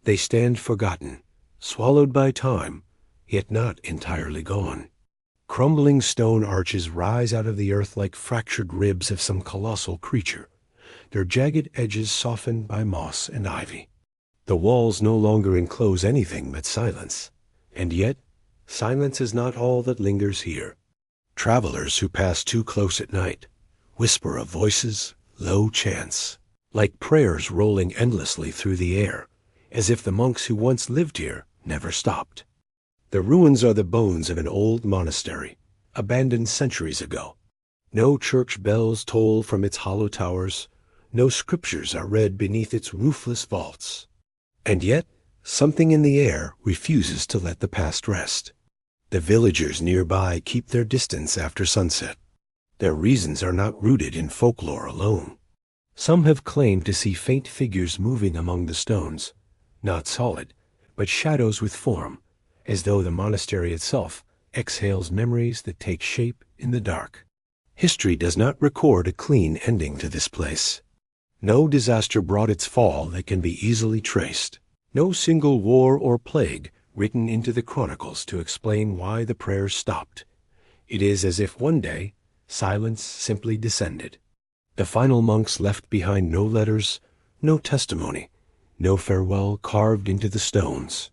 They stand forgotten, swallowed by time, yet not entirely gone. Crumbling stone arches rise out of the earth like fractured ribs of some colossal creature, their jagged edges softened by moss and ivy. The walls no longer enclose anything but silence, and yet silence is not all that lingers here. Travelers who pass too close at night whisper of voices, low chants, like prayers rolling endlessly through the air, as if the monks who once lived here never stopped. The ruins are the bones of an old monastery, abandoned centuries ago. No church bells toll from its hollow towers, no scriptures are read beneath its roofless vaults. And yet, something in the air refuses to let the past rest. The villagers nearby keep their distance after sunset. Their reasons are not rooted in folklore alone. Some have claimed to see faint figures moving among the stones, not solid, but shadows with form, as though the monastery itself exhales memories that take shape in the dark. History does not record a clean ending to this place. No disaster brought its fall that can be easily traced. No single war or plague written into the chronicles to explain why the prayers stopped. It is as if one day silence simply descended. The final monks left behind no letters, no testimony, no farewell carved into the stones.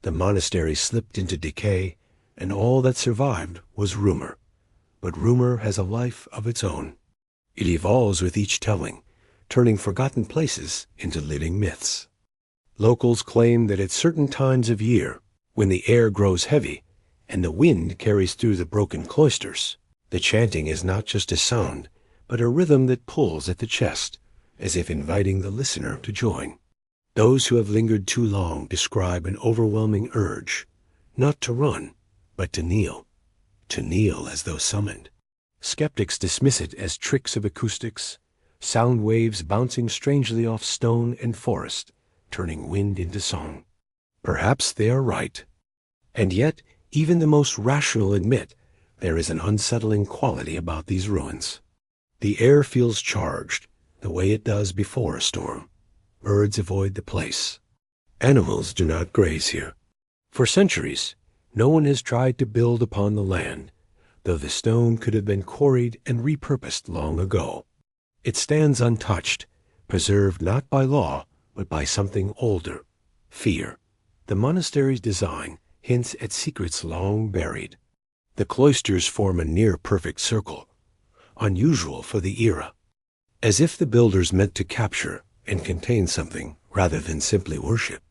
The monastery slipped into decay, and all that survived was rumor. But rumor has a life of its own. It evolves with each telling, turning forgotten places into living myths. Locals claim that at certain times of year, when the air grows heavy and the wind carries through the broken cloisters, the chanting is not just a sound, but a rhythm that pulls at the chest, as if inviting the listener to join. Those who have lingered too long describe an overwhelming urge, not to run, but to kneel as though summoned. Skeptics dismiss it as tricks of acoustics, sound waves bouncing strangely off stone and forest, turning wind into song. Perhaps they are right. And yet, even the most rational admit there is an unsettling quality about these ruins. The air feels charged, the way it does before a storm. Birds avoid the place. Animals do not graze here. For centuries, no one has tried to build upon the land, though the stone could have been quarried and repurposed long ago. It stands untouched, preserved not by law, but by something older, fear. The monastery's design hints at secrets long buried. The cloisters form a near-perfect circle, unusual for the era, as if the builders meant to capture and contain something rather than simply worship.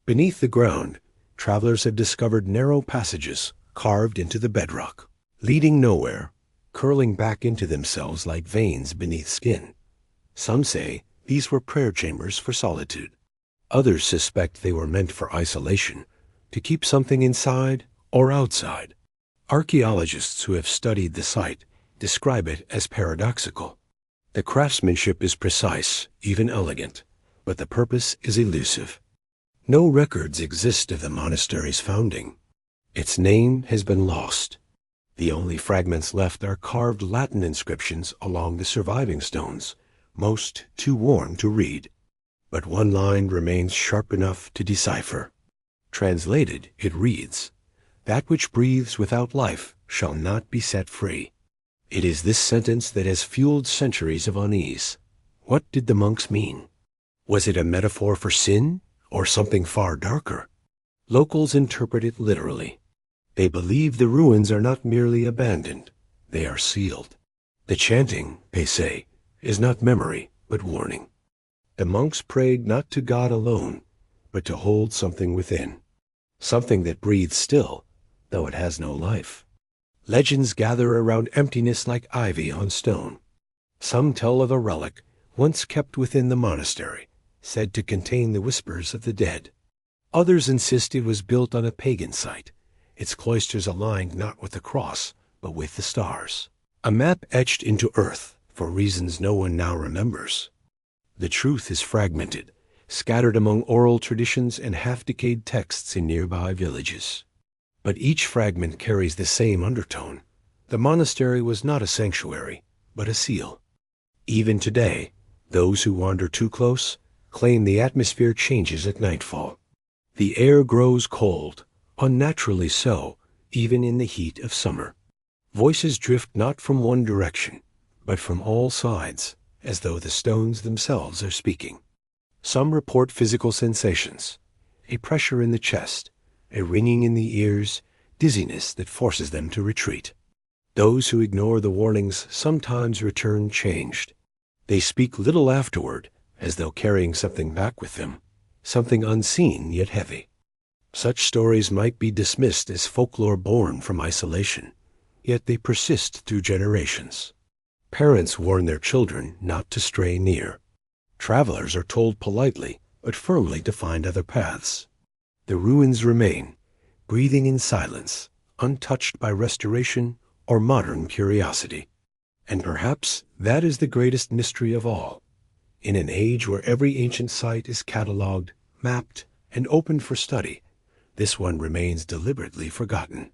Beneath the ground, travelers have discovered narrow passages carved into the bedrock, leading nowhere, curling back into themselves like veins beneath skin. Some say these were prayer chambers for solitude. Others suspect they were meant for isolation, to keep something inside or outside. Archaeologists who have studied the site describe it as paradoxical. The craftsmanship is precise, even elegant, but the purpose is elusive. No records exist of the monastery's founding. Its name has been lost. The only fragments left are carved Latin inscriptions along the surviving stones, most too worn to read. But one line remains sharp enough to decipher. Translated, it reads, "That which breathes without life shall not be set free." It is this sentence that has fueled centuries of unease. What did the monks mean? Was it a metaphor for sin, or something far darker? Locals interpret it literally. They believe the ruins are not merely abandoned, they are sealed. The chanting, they say, is not memory, but warning. The monks prayed not to God alone, but to hold something within, something that breathes still, though it has no life. Legends gather around emptiness like ivy on stone. Some tell of a relic once kept within the monastery, said to contain the whispers of the dead. Others insist it was built on a pagan site, its cloisters aligned not with the cross, but with the stars. A map etched into earth for reasons no one now remembers. The truth is fragmented, scattered among oral traditions and half-decayed texts in nearby villages. But each fragment carries the same undertone. The monastery was not a sanctuary, but a seal. Even today, those who wander too close claim the atmosphere changes at nightfall. The air grows cold, unnaturally so, even in the heat of summer. Voices drift not from one direction, but from all sides, as though the stones themselves are speaking. Some report physical sensations, a pressure in the chest, a ringing in the ears, dizziness that forces them to retreat. Those who ignore the warnings sometimes return changed. They speak little afterward, as though carrying something back with them, something unseen yet heavy. Such stories might be dismissed as folklore born from isolation, yet they persist through generations. Parents warn their children not to stray near. Travelers are told politely, but firmly to find other paths. The ruins remain, breathing in silence, untouched by restoration or modern curiosity. And perhaps that is the greatest mystery of all. In an age where every ancient site is catalogued, mapped, and opened for study, this one remains deliberately forgotten.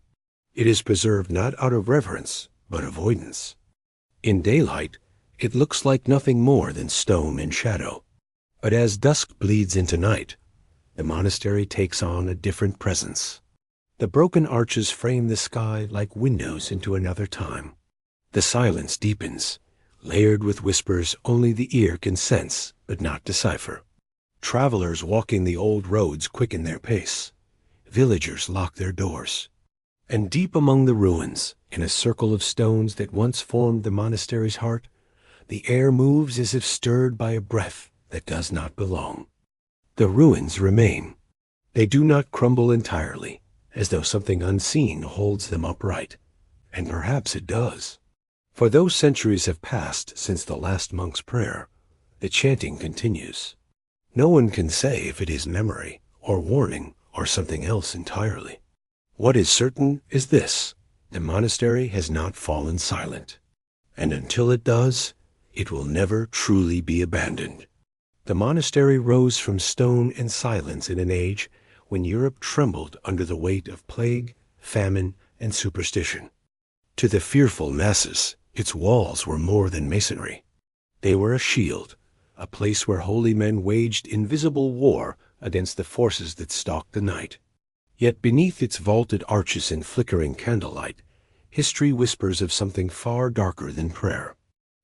It is preserved not out of reverence, but avoidance. In daylight, it looks like nothing more than stone and shadow. But as dusk bleeds into night, the monastery takes on a different presence. The broken arches frame the sky like windows into another time. The silence deepens, layered with whispers only the ear can sense but not decipher. Travelers walking the old roads quicken their pace. Villagers lock their doors. And deep among the ruins, in a circle of stones that once formed the monastery's heart, the air moves as if stirred by a breath that does not belong. The ruins remain. They do not crumble entirely, as though something unseen holds them upright. And perhaps it does. For though centuries have passed since the last monk's prayer, the chanting continues. No one can say if it is memory, or warning, or something else entirely. What is certain is this: the monastery has not fallen silent. And until it does, it will never truly be abandoned. The monastery rose from stone and silence in an age when Europe trembled under the weight of plague, famine, and superstition. To the fearful masses, its walls were more than masonry. They were a shield, a place where holy men waged invisible war against the forces that stalked the night. Yet beneath its vaulted arches and flickering candlelight, history whispers of something far darker than prayer.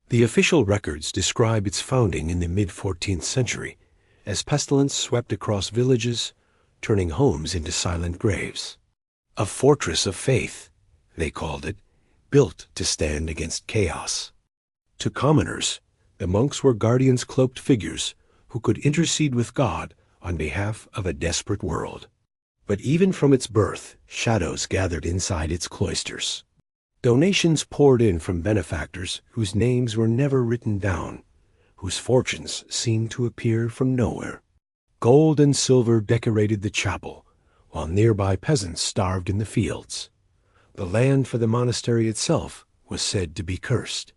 The official records describe its founding in the mid-14th century as pestilence swept across villages, turning homes into silent graves. A fortress of faith, they called it, built to stand against chaos. To commoners, the monks were guardians' cloaked figures who could intercede with God on behalf of a desperate world. But even from its birth, shadows gathered inside its cloisters. Donations poured in from benefactors whose names were never written down, whose fortunes seemed to appear from nowhere. Gold and silver decorated the chapel, while nearby peasants starved in the fields. The land for the monastery itself was said to be cursed.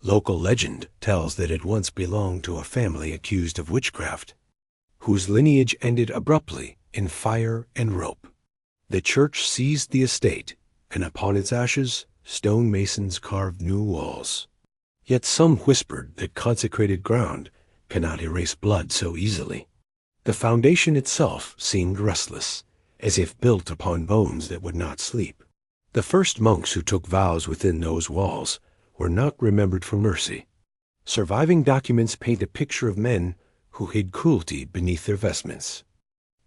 Local legend tells that it once belonged to a family accused of witchcraft, whose lineage ended abruptly in fire and rope. The church seized the estate, and upon its ashes, stonemasons carved new walls. Yet some whispered that consecrated ground cannot erase blood so easily. The foundation itself seemed restless, as if built upon bones that would not sleep. The first monks who took vows within those walls were not remembered for mercy. Surviving documents paint a picture of men who hid cruelty beneath their vestments.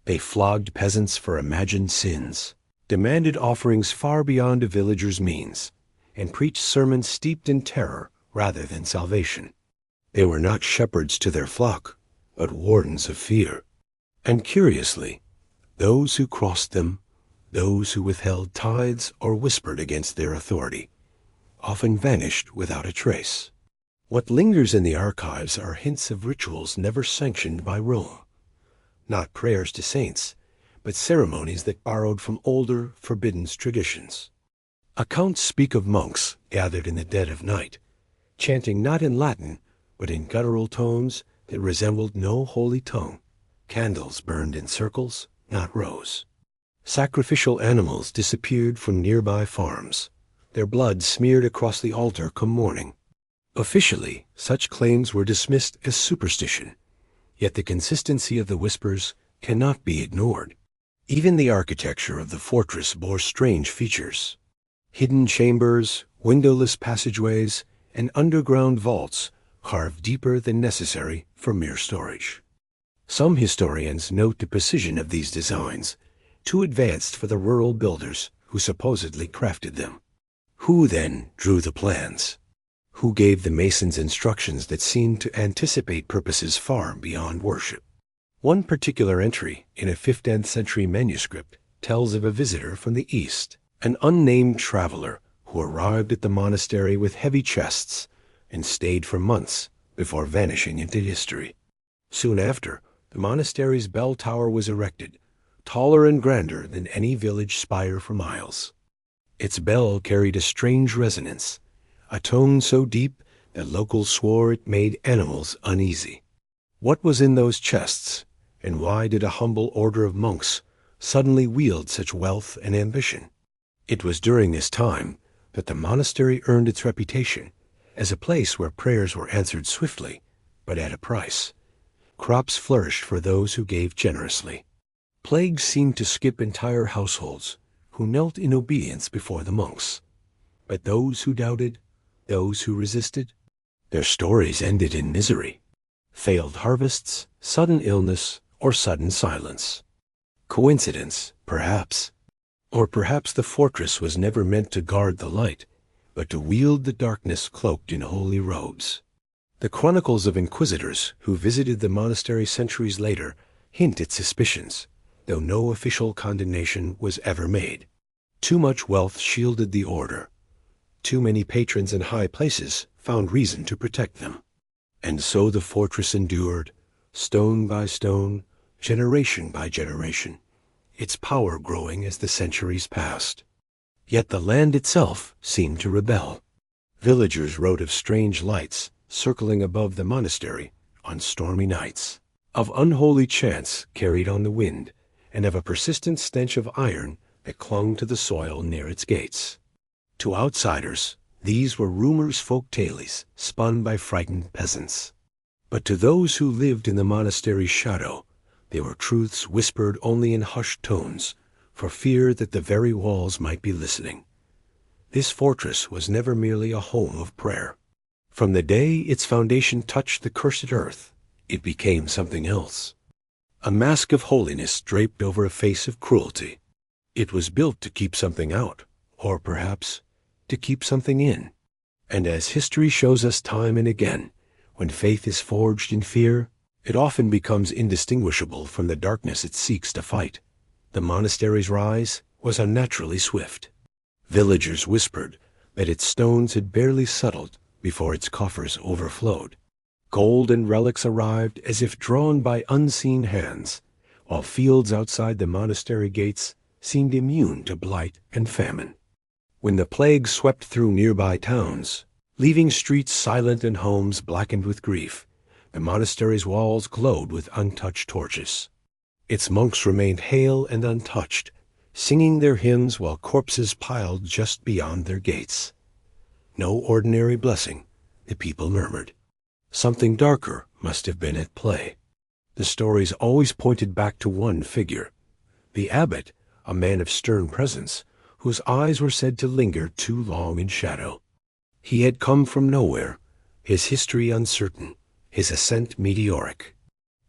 They flogged peasants for imagined sins, demanded offerings far beyond a villager's means, and preached sermons steeped in terror rather than salvation. They were not shepherds to their flock, but wardens of fear. And curiously, those who crossed them, those who withheld tithes or whispered against their authority, often vanished without a trace. What lingers in the archives are hints of rituals never sanctioned by Rome. Not prayers to saints, but ceremonies that borrowed from older, forbidden traditions. Accounts speak of monks gathered in the dead of night, chanting not in Latin, but in guttural tones that resembled no holy tongue. Candles burned in circles, not rows. Sacrificial animals disappeared from nearby farms, their blood smeared across the altar come morning. Officially, such claims were dismissed as superstition, yet the consistency of the whispers cannot be ignored. Even the architecture of the fortress bore strange features. Hidden chambers, windowless passageways, and underground vaults carved deeper than necessary for mere storage. Some historians note the precision of these designs, too advanced for the rural builders who supposedly crafted them. Who then drew the plans? Who gave the masons instructions that seemed to anticipate purposes far beyond worship? One particular entry in a 15th century manuscript tells of a visitor from the East, an unnamed traveler who arrived at the monastery with heavy chests and stayed for months before vanishing into history. Soon after, the monastery's bell tower was erected, taller and grander than any village spire for miles. Its bell carried a strange resonance, a tone so deep that locals swore it made animals uneasy. What was in those chests, and why did a humble order of monks suddenly wield such wealth and ambition? It was during this time that the monastery earned its reputation as a place where prayers were answered swiftly, but at a price. Crops flourished for those who gave generously. Plagues seemed to skip entire households, who knelt in obedience before the monks. But those who doubted, those who resisted, their stories ended in misery. Failed harvests, sudden illness, or sudden silence. Coincidence, perhaps. Or perhaps the fortress was never meant to guard the light, but to wield the darkness cloaked in holy robes. The chronicles of inquisitors who visited the monastery centuries later hint at suspicions, though no official condemnation was ever made. Too much wealth shielded the order. Too many patrons in high places found reason to protect them. And so the fortress endured, stone by stone, generation by generation, its power growing as the centuries passed. Yet the land itself seemed to rebel. Villagers wrote of strange lights circling above the monastery on stormy nights, of unholy chants carried on the wind, and of a persistent stench of iron that clung to the soil near its gates. To outsiders, these were rumors folk tales spun by frightened peasants. But to those who lived in the monastery's shadow, they were truths whispered only in hushed tones, for fear that the very walls might be listening. This fortress was never merely a home of prayer. From the day its foundation touched the cursed earth, it became something else. A mask of holiness draped over a face of cruelty. It was built to keep something out, or perhaps to keep something in. And as history shows us time and again, when faith is forged in fear, it often becomes indistinguishable from the darkness it seeks to fight. The monastery's rise was unnaturally swift. Villagers whispered that its stones had barely settled before its coffers overflowed. Gold and relics arrived as if drawn by unseen hands, while fields outside the monastery gates seemed immune to blight and famine. When the plague swept through nearby towns, leaving streets silent and homes blackened with grief, the monastery's walls glowed with untouched torches. Its monks remained hale and untouched, singing their hymns while corpses piled just beyond their gates. No ordinary blessing, the people murmured. Something darker must have been at play. The stories always pointed back to one figure, the abbot, a man of stern presence, whose eyes were said to linger too long in shadow. He had come from nowhere, his history uncertain, his ascent meteoric.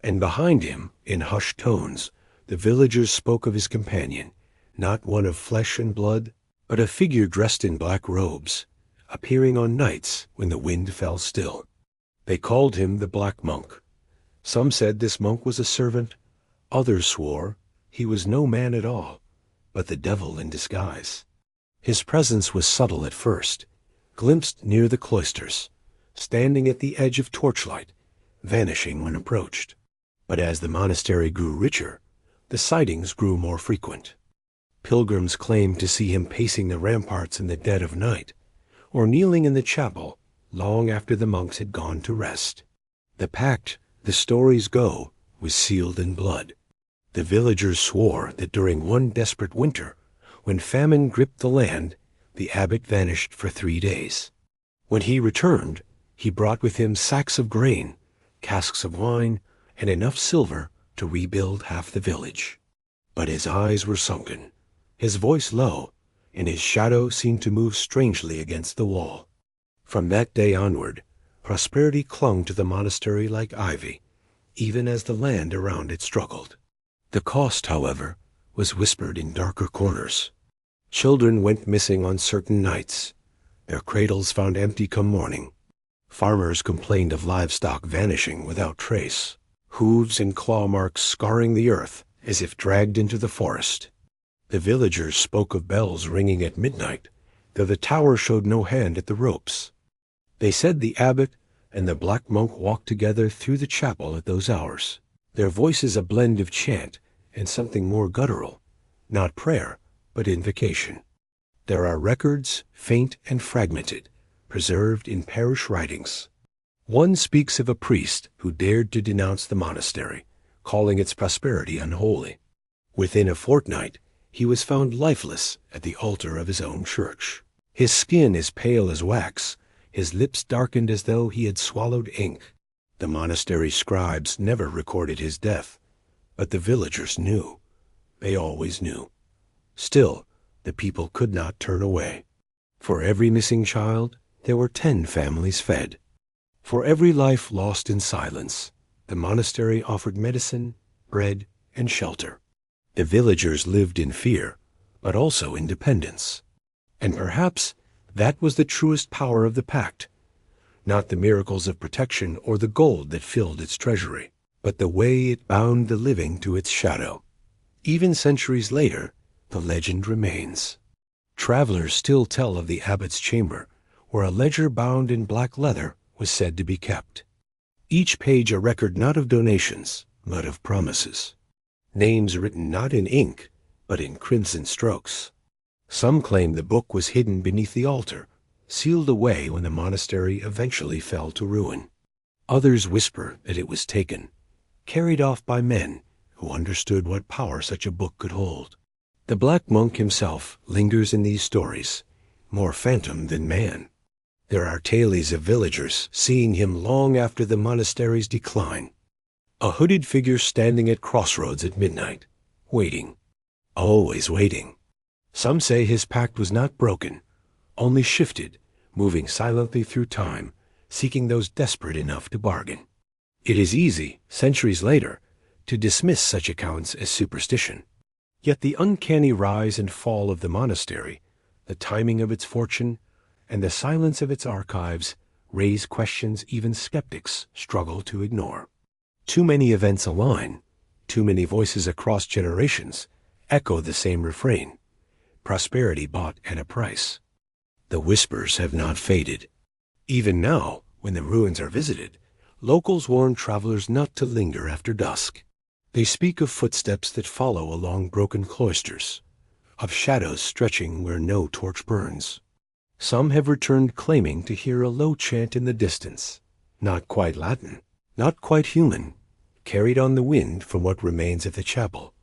And behind him, in hushed tones, the villagers spoke of his companion, not one of flesh and blood, but a figure dressed in black robes, appearing on nights when the wind fell still. They called him the Black Monk. Some said this monk was a servant, others swore he was no man at all, but the devil in disguise. His presence was subtle at first, glimpsed near the cloisters, standing at the edge of torchlight, vanishing when approached. But as the monastery grew richer, the sightings grew more frequent. Pilgrims claimed to see him pacing the ramparts in the dead of night, or kneeling in the chapel long after the monks had gone to rest. The pact, the stories go, was sealed in blood. The villagers swore that during one desperate winter, when famine gripped the land, the abbot vanished for 3 days. When he returned, he brought with him sacks of grain, casks of wine, and enough silver to rebuild half the village. But his eyes were sunken, his voice low, and his shadow seemed to move strangely against the wall. From that day onward, prosperity clung to the monastery like ivy, even as the land around it struggled. The cost, however, was whispered in darker corners. Children went missing on certain nights, their cradles found empty come morning. Farmers complained of livestock vanishing without trace, hooves and claw marks scarring the earth as if dragged into the forest. The villagers spoke of bells ringing at midnight, though the tower showed no hand at the ropes. They said the abbot and the black monk walked together through the chapel at those hours, their voices a blend of chant and something more guttural, not prayer, but invocation. There are records, faint and fragmented, preserved in parish writings. One speaks of a priest who dared to denounce the monastery, calling its prosperity unholy. Within a fortnight, he was found lifeless at the altar of his own church. His skin as pale as wax, his lips darkened as though he had swallowed ink. The monastery scribes never recorded his death, but the villagers knew. They always knew. Still, the people could not turn away. For every missing child, there were 10 families fed. For every life lost in silence, the monastery offered medicine, bread, and shelter. The villagers lived in fear, but also in dependence. And perhaps that was the truest power of the pact, not the miracles of protection or the gold that filled its treasury, but the way it bound the living to its shadow. Even centuries later, the legend remains. Travelers still tell of the abbot's chamber, where a ledger bound in black leather was said to be kept. Each page a record not of donations, but of promises. Names written not in ink, but in crimson strokes. Some claim the book was hidden beneath the altar, sealed away when the monastery eventually fell to ruin. Others whisper that it was taken, carried off by men who understood what power such a book could hold. The black monk himself lingers in these stories, more phantom than man. There are tales of villagers seeing him long after the monastery's decline. A hooded figure standing at crossroads at midnight, waiting, always waiting. Some say his pact was not broken, only shifted, moving silently through time, seeking those desperate enough to bargain. It is easy, centuries later, to dismiss such accounts as superstition. Yet the uncanny rise and fall of the monastery, the timing of its fortune, and the silence of its archives raise questions even skeptics struggle to ignore. Too many events align, too many voices across generations echo the same refrain: prosperity bought at a price. The whispers have not faded. Even now, when the ruins are visited, locals warn travelers not to linger after dusk. They speak of footsteps that follow along broken cloisters, of shadows stretching where no torch burns. Some have returned claiming to hear a low chant in the distance, not quite Latin, not quite human, carried on the wind from what remains of the chapel.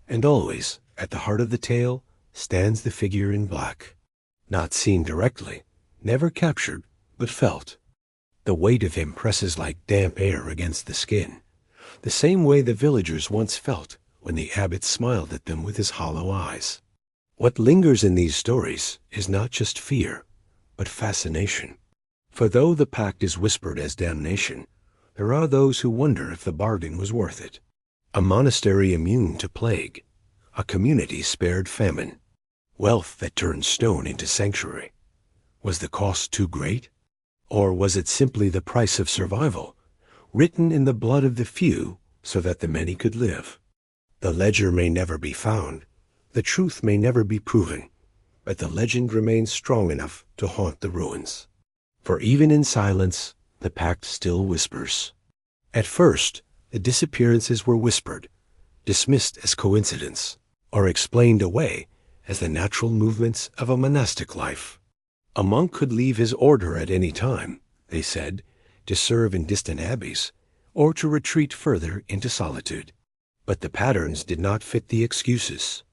And always, at the heart of the tale, stands the figure in black. Not seen directly, never captured, but felt. The weight of him presses like damp air against the skin, the same way the villagers once felt when the abbot smiled at them with his hollow eyes. What lingers in these stories is not just fear, but fascination. For though the pact is whispered as damnation, there are those who wonder if the bargain was worth it. A monastery immune to plague, a community spared famine, wealth that turned stone into sanctuary. Was the cost too great? Or was it simply the price of survival, written in the blood of the few so that the many could live? The ledger may never be found, the truth may never be proven, but the legend remains strong enough to haunt the ruins. For even in silence, the pact still whispers. At first, the disappearances were whispered, dismissed as coincidence, or explained away as the natural movements of a monastic life. A monk could leave his order at any time, they said, to serve in distant abbeys, or to retreat further into solitude. But the patterns did not fit the excuses.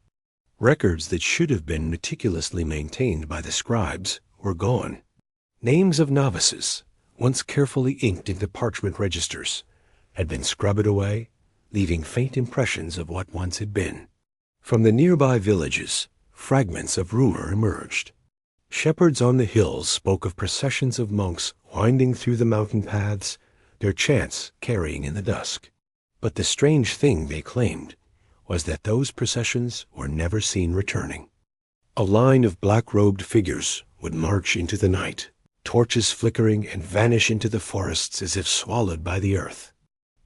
Records that should have been meticulously maintained by the scribes were gone. Names of novices, once carefully inked into parchment registers, had been scrubbed away, leaving faint impressions of what once had been. From the nearby villages, fragments of rumor emerged. Shepherds on the hills spoke of processions of monks winding through the mountain paths, their chants carrying in the dusk. But the strange thing, they claimed, was that those processions were never seen returning. A line of black-robed figures would march into the night, torches flickering, and vanish into the forests as if swallowed by the earth.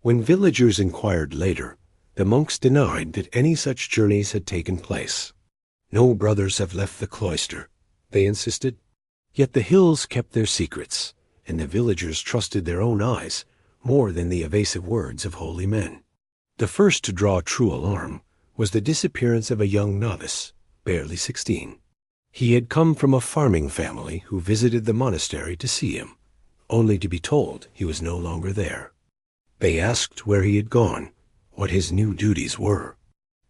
When villagers inquired later, the monks denied that any such journeys had taken place. "No brothers have left the cloister," they insisted. Yet the hills kept their secrets, and the villagers trusted their own eyes more than the evasive words of holy men. The first to draw true alarm was the disappearance of a young novice, barely 16. He had come from a farming family who visited the monastery to see him, only to be told he was no longer there. They asked where he had gone, what his new duties were.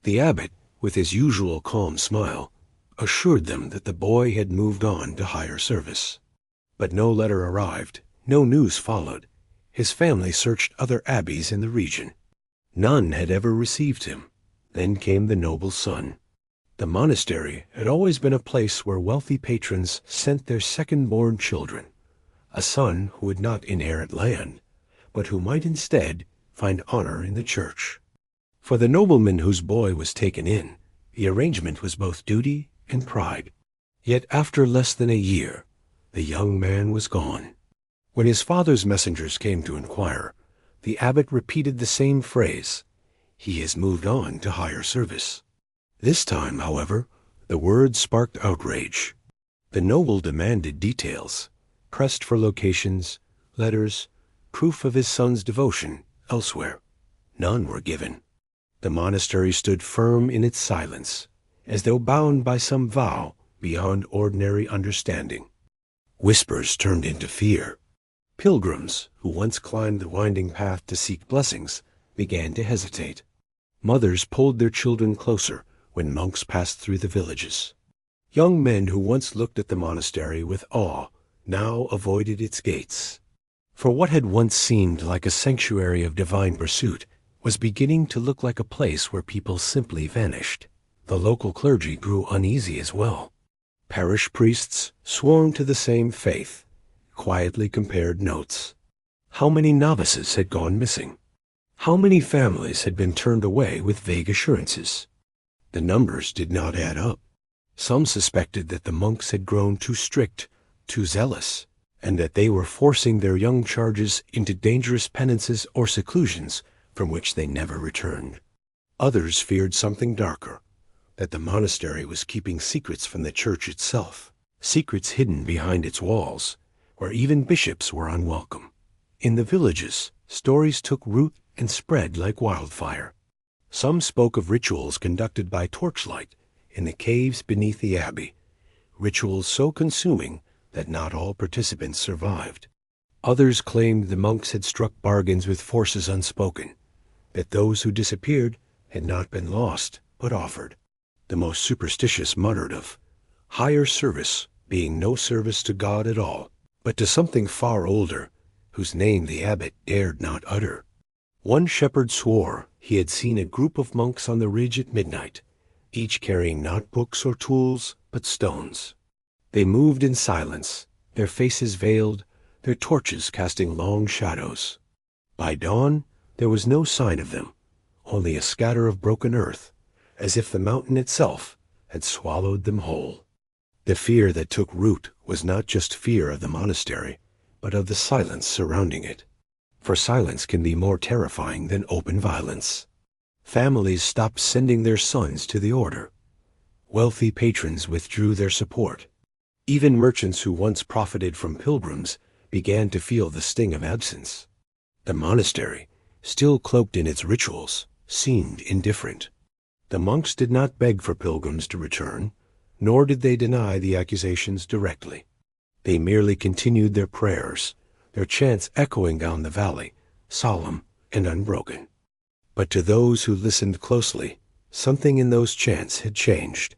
The abbot, with his usual calm smile, assured them that the boy had moved on to higher service. But no letter arrived, no news followed. His family searched other abbeys in the region. None had ever received him. Then came the noble son. The monastery had always been a place where wealthy patrons sent their second-born children, a son who would not inherit land, but who might instead find honor in the church. For the nobleman whose boy was taken in, the arrangement was both duty and pride. Yet after less than a year, the young man was gone. When his father's messengers came to inquire, the abbot repeated the same phrase: "He has moved on to higher service." This time, however, the words sparked outrage. The noble demanded details, pressed for locations, letters, proof of his son's devotion elsewhere. None were given. The monastery stood firm in its silence, as though bound by some vow beyond ordinary understanding. Whispers turned into fear. Pilgrims, who once climbed the winding path to seek blessings, began to hesitate. Mothers pulled their children closer when monks passed through the villages. Young men who once looked at the monastery with awe now avoided its gates. For what had once seemed like a sanctuary of divine pursuit was beginning to look like a place where people simply vanished. The local clergy grew uneasy as well. Parish priests, sworn to the same faith, quietly compared notes. How many novices had gone missing? How many families had been turned away with vague assurances? The numbers did not add up. Some suspected that the monks had grown too strict, too zealous, and that they were forcing their young charges into dangerous penances or seclusions from which they never returned. Others feared something darker, that the monastery was keeping secrets from the church itself, secrets hidden behind its walls, where even bishops were unwelcome. In the villages, stories took root and spread like wildfire. Some spoke of rituals conducted by torchlight in the caves beneath the abbey, rituals so consuming that not all participants survived. Others claimed the monks had struck bargains with forces unspoken, that those who disappeared had not been lost, but offered. The most superstitious muttered of higher service being no service to God at all, but to something far older, whose name the abbot dared not utter. One shepherd swore he had seen a group of monks on the ridge at midnight, each carrying not books or tools, but stones. They moved in silence, their faces veiled, their torches casting long shadows. By dawn, there was no sign of them, only a scatter of broken earth, as if the mountain itself had swallowed them whole. The fear that took root was not just fear of the monastery, but of the silence surrounding it. For silence can be more terrifying than open violence. Families stopped sending their sons to the order. Wealthy patrons withdrew their support. Even merchants who once profited from pilgrims began to feel the sting of absence. The monastery, still cloaked in its rituals, seemed indifferent. The monks did not beg for pilgrims to return, nor did they deny the accusations directly. They merely continued their prayers, their chants echoing down the valley, solemn and unbroken. But to those who listened closely, something in those chants had changed.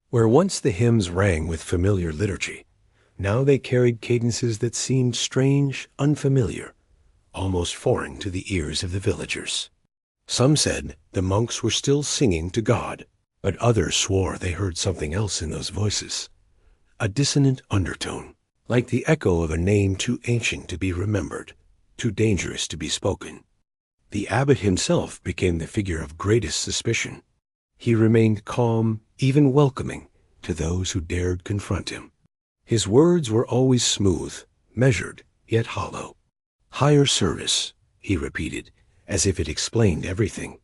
Where once the hymns rang with familiar liturgy, now they carried cadences that seemed strange, unfamiliar, almost foreign to the ears of the villagers. Some said the monks were still singing to God, But others swore they heard something else in those voices, a dissonant undertone, like the echo of a name too ancient to be remembered, too dangerous to be spoken. The abbot himself became the figure of greatest suspicion. He remained calm, even welcoming, to those who dared confront him. His words were always smooth, measured, yet hollow. "Higher service," he repeated, as if it explained everything.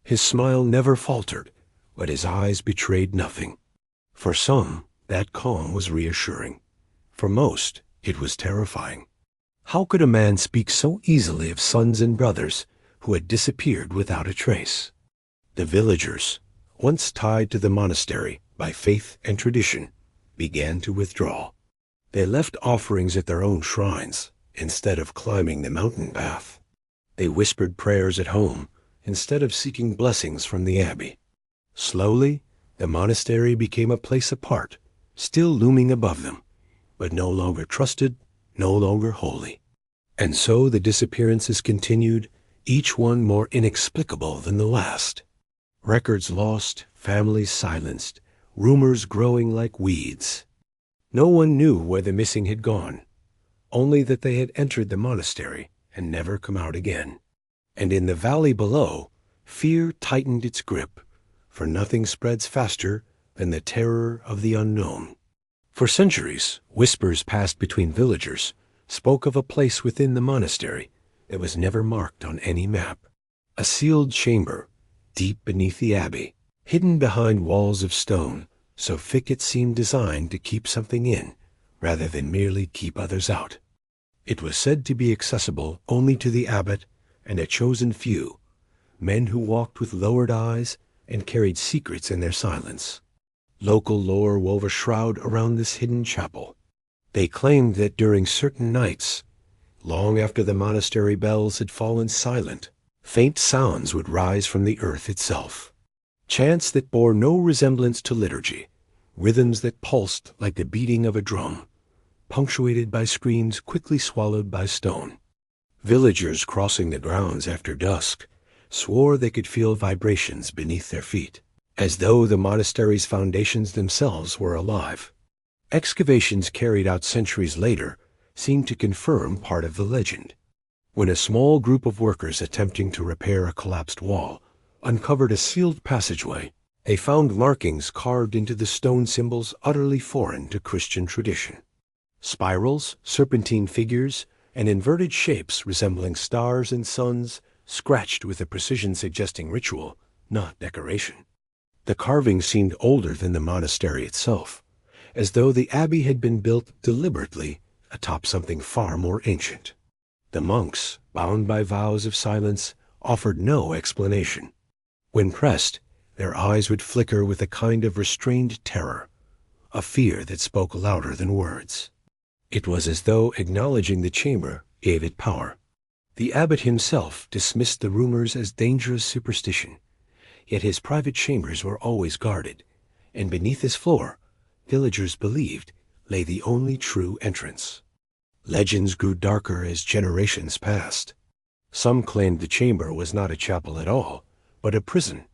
His smile never faltered, but his eyes betrayed nothing. For some, that calm was reassuring. For most, it was terrifying. How could a man speak so easily of sons and brothers who had disappeared without a trace? The villagers, once tied to the monastery by faith and tradition, began to withdraw. They left offerings at their own shrines instead of climbing the mountain path. They whispered prayers at home instead of seeking blessings from the abbey. Slowly, the monastery became a place apart, still looming above them, but no longer trusted, no longer holy. And so the disappearances continued, each one more inexplicable than the last. Records lost, families silenced, rumors growing like weeds. No one knew where the missing had gone, only that they had entered the monastery and never come out again. And in the valley below, fear tightened its grip, for nothing spreads faster than the terror of the unknown. For centuries, whispers passed between villagers spoke of a place within the monastery that was never marked on any map. A sealed chamber, deep beneath the abbey, hidden behind walls of stone, so thick it seemed designed to keep something in, rather than merely keep others out. It was said to be accessible only to the abbot and a chosen few, men who walked with lowered eyes and carried secrets in their silence. Local lore wove a shroud around this hidden chapel. They claimed that during certain nights, long after the monastery bells had fallen silent, faint sounds would rise from the earth itself. Chants that bore no resemblance to liturgy, rhythms that pulsed like the beating of a drum, punctuated by screams quickly swallowed by stone. Villagers crossing the grounds after dusk swore they could feel vibrations beneath their feet, as though the monastery's foundations themselves were alive. Excavations carried out centuries later seemed to confirm part of the legend. When a small group of workers attempting to repair a collapsed wall uncovered a sealed passageway, they found markings carved into the stone symbols utterly foreign to Christian tradition. Spirals, serpentine figures, and inverted shapes resembling stars and suns, scratched with a precision suggesting ritual, not decoration. The carvings seemed older than the monastery itself, as though the abbey had been built deliberately atop something far more ancient. The monks, bound by vows of silence, offered no explanation. When pressed, their eyes would flicker with a kind of restrained terror, a fear that spoke louder than words. It was as though acknowledging the chamber gave it power. The abbot himself dismissed the rumors as dangerous superstition, yet his private chambers were always guarded, and beneath his floor, villagers believed, lay the only true entrance. Legends grew darker as generations passed. Some claimed the chamber was not a chapel at all, but a prison,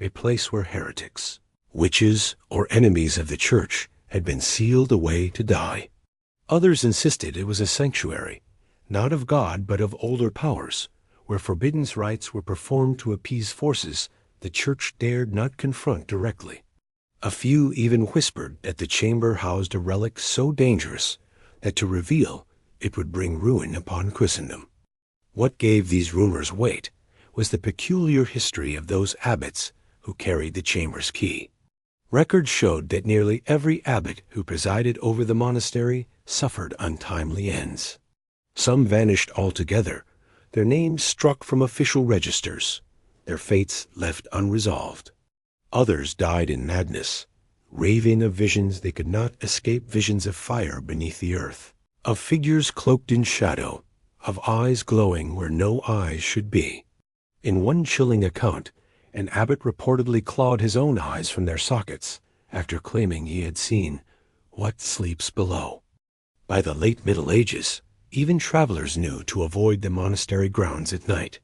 a place where heretics, witches, or enemies of the church had been sealed away to die. Others insisted it was a sanctuary, not of God but of older powers, where forbidden rites were performed to appease forces the church dared not confront directly. A few even whispered that the chamber housed a relic so dangerous that to reveal it would bring ruin upon Christendom. What gave these rumors weight was the peculiar history of those abbots who carried the chamber's key. Records showed that nearly every abbot who presided over the monastery suffered untimely ends. Some vanished altogether, their names struck from official registers, their fates left unresolved. Others died in madness, raving of visions they could not escape, visions of fire beneath the earth, of figures cloaked in shadow, of eyes glowing where no eyes should be. In one chilling account, an abbot reportedly clawed his own eyes from their sockets after claiming he had seen what sleeps below. By the late Middle Ages, even travelers knew to avoid the monastery grounds at night.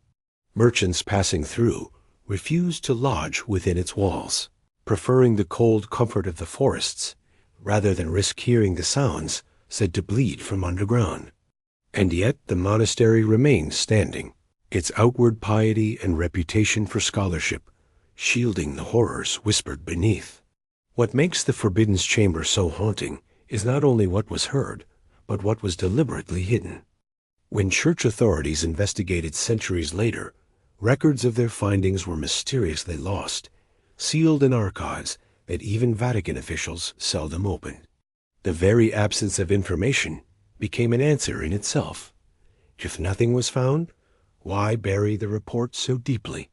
Merchants passing through refused to lodge within its walls. preferring the cold comfort of the forests rather than risk hearing the sounds said to bleed from underground. And yet the monastery remained standing, its outward piety and reputation for scholarship shielding the horrors whispered beneath. What makes the Forbidden Chamber so haunting is not only what was heard, but what was deliberately hidden. When church authorities investigated centuries later, records of their findings were mysteriously lost, sealed in archives that even Vatican officials seldom opened. The very absence of information became an answer in itself. If nothing was found, why bury the report so deeply?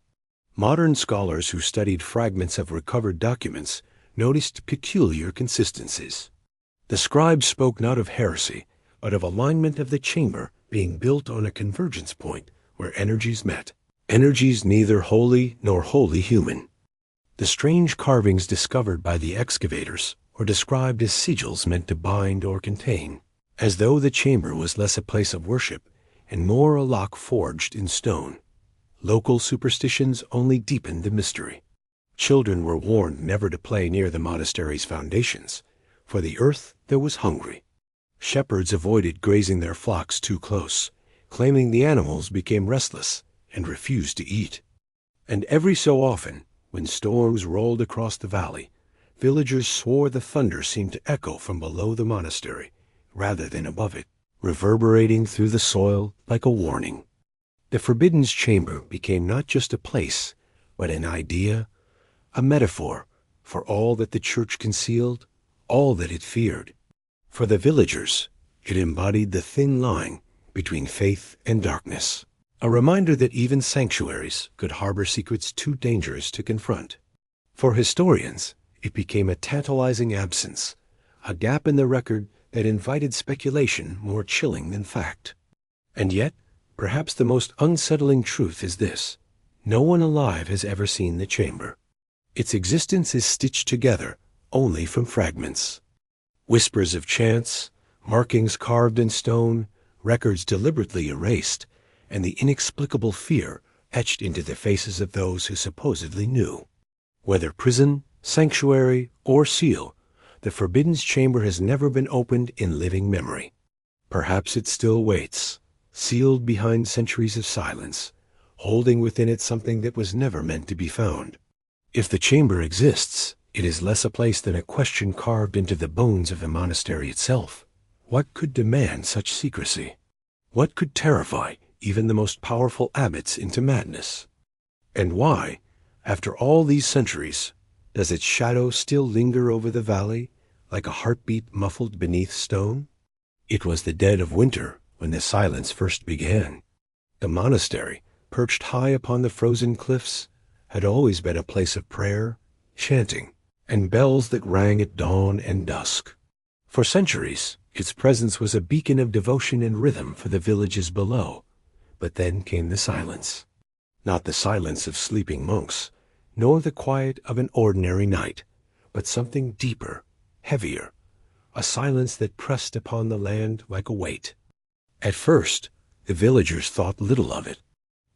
Modern scholars who studied fragments of recovered documents noticed peculiar consistencies. The scribes spoke not of heresy, but of alignment of the chamber being built on a convergence point where energies met, energies neither holy nor wholly human. The strange carvings discovered by the excavators were described as sigils meant to bind or contain, as though the chamber was less a place of worship and more a lock forged in stone. Local superstitions only deepened the mystery. Children were warned never to play near the monastery's foundations, for the earth there was hungry. Shepherds avoided grazing their flocks too close, claiming the animals became restless and refused to eat. And every so often, when storms rolled across the valley, villagers swore the thunder seemed to echo from below the monastery rather than above it, reverberating through the soil like a warning. The Forbidden Chamber became not just a place, but an idea, a metaphor for all that the church concealed, all that it feared. For the villagers, it embodied the thin line between faith and darkness, a reminder that even sanctuaries could harbor secrets too dangerous to confront. For historians, it became a tantalizing absence, a gap in the record that invited speculation more chilling than fact. And yet, perhaps the most unsettling truth is this: no one alive has ever seen the chamber. Its existence is stitched together only from fragments. Whispers of chants, markings carved in stone, records deliberately erased, and the inexplicable fear etched into the faces of those who supposedly knew. Whether prison, sanctuary, or seal, the Forbidden Chamber has never been opened in living memory. Perhaps it still waits, sealed behind centuries of silence, holding within it something that was never meant to be found. If the chamber exists, it is less a place than a question carved into the bones of the monastery itself. What could demand such secrecy? What could terrify even the most powerful abbots into madness? And why, after all these centuries, does its shadow still linger over the valley like a heartbeat muffled beneath stone? It was the dead of winter when the silence first began. The monastery, perched high upon the frozen cliffs, had always been a place of prayer, chanting, and bells that rang at dawn and dusk. For centuries, its presence was a beacon of devotion and rhythm for the villages below. But then came the silence. Not the silence of sleeping monks, nor the quiet of an ordinary night, but something deeper, heavier, a silence that pressed upon the land like a weight. At first, the villagers thought little of it.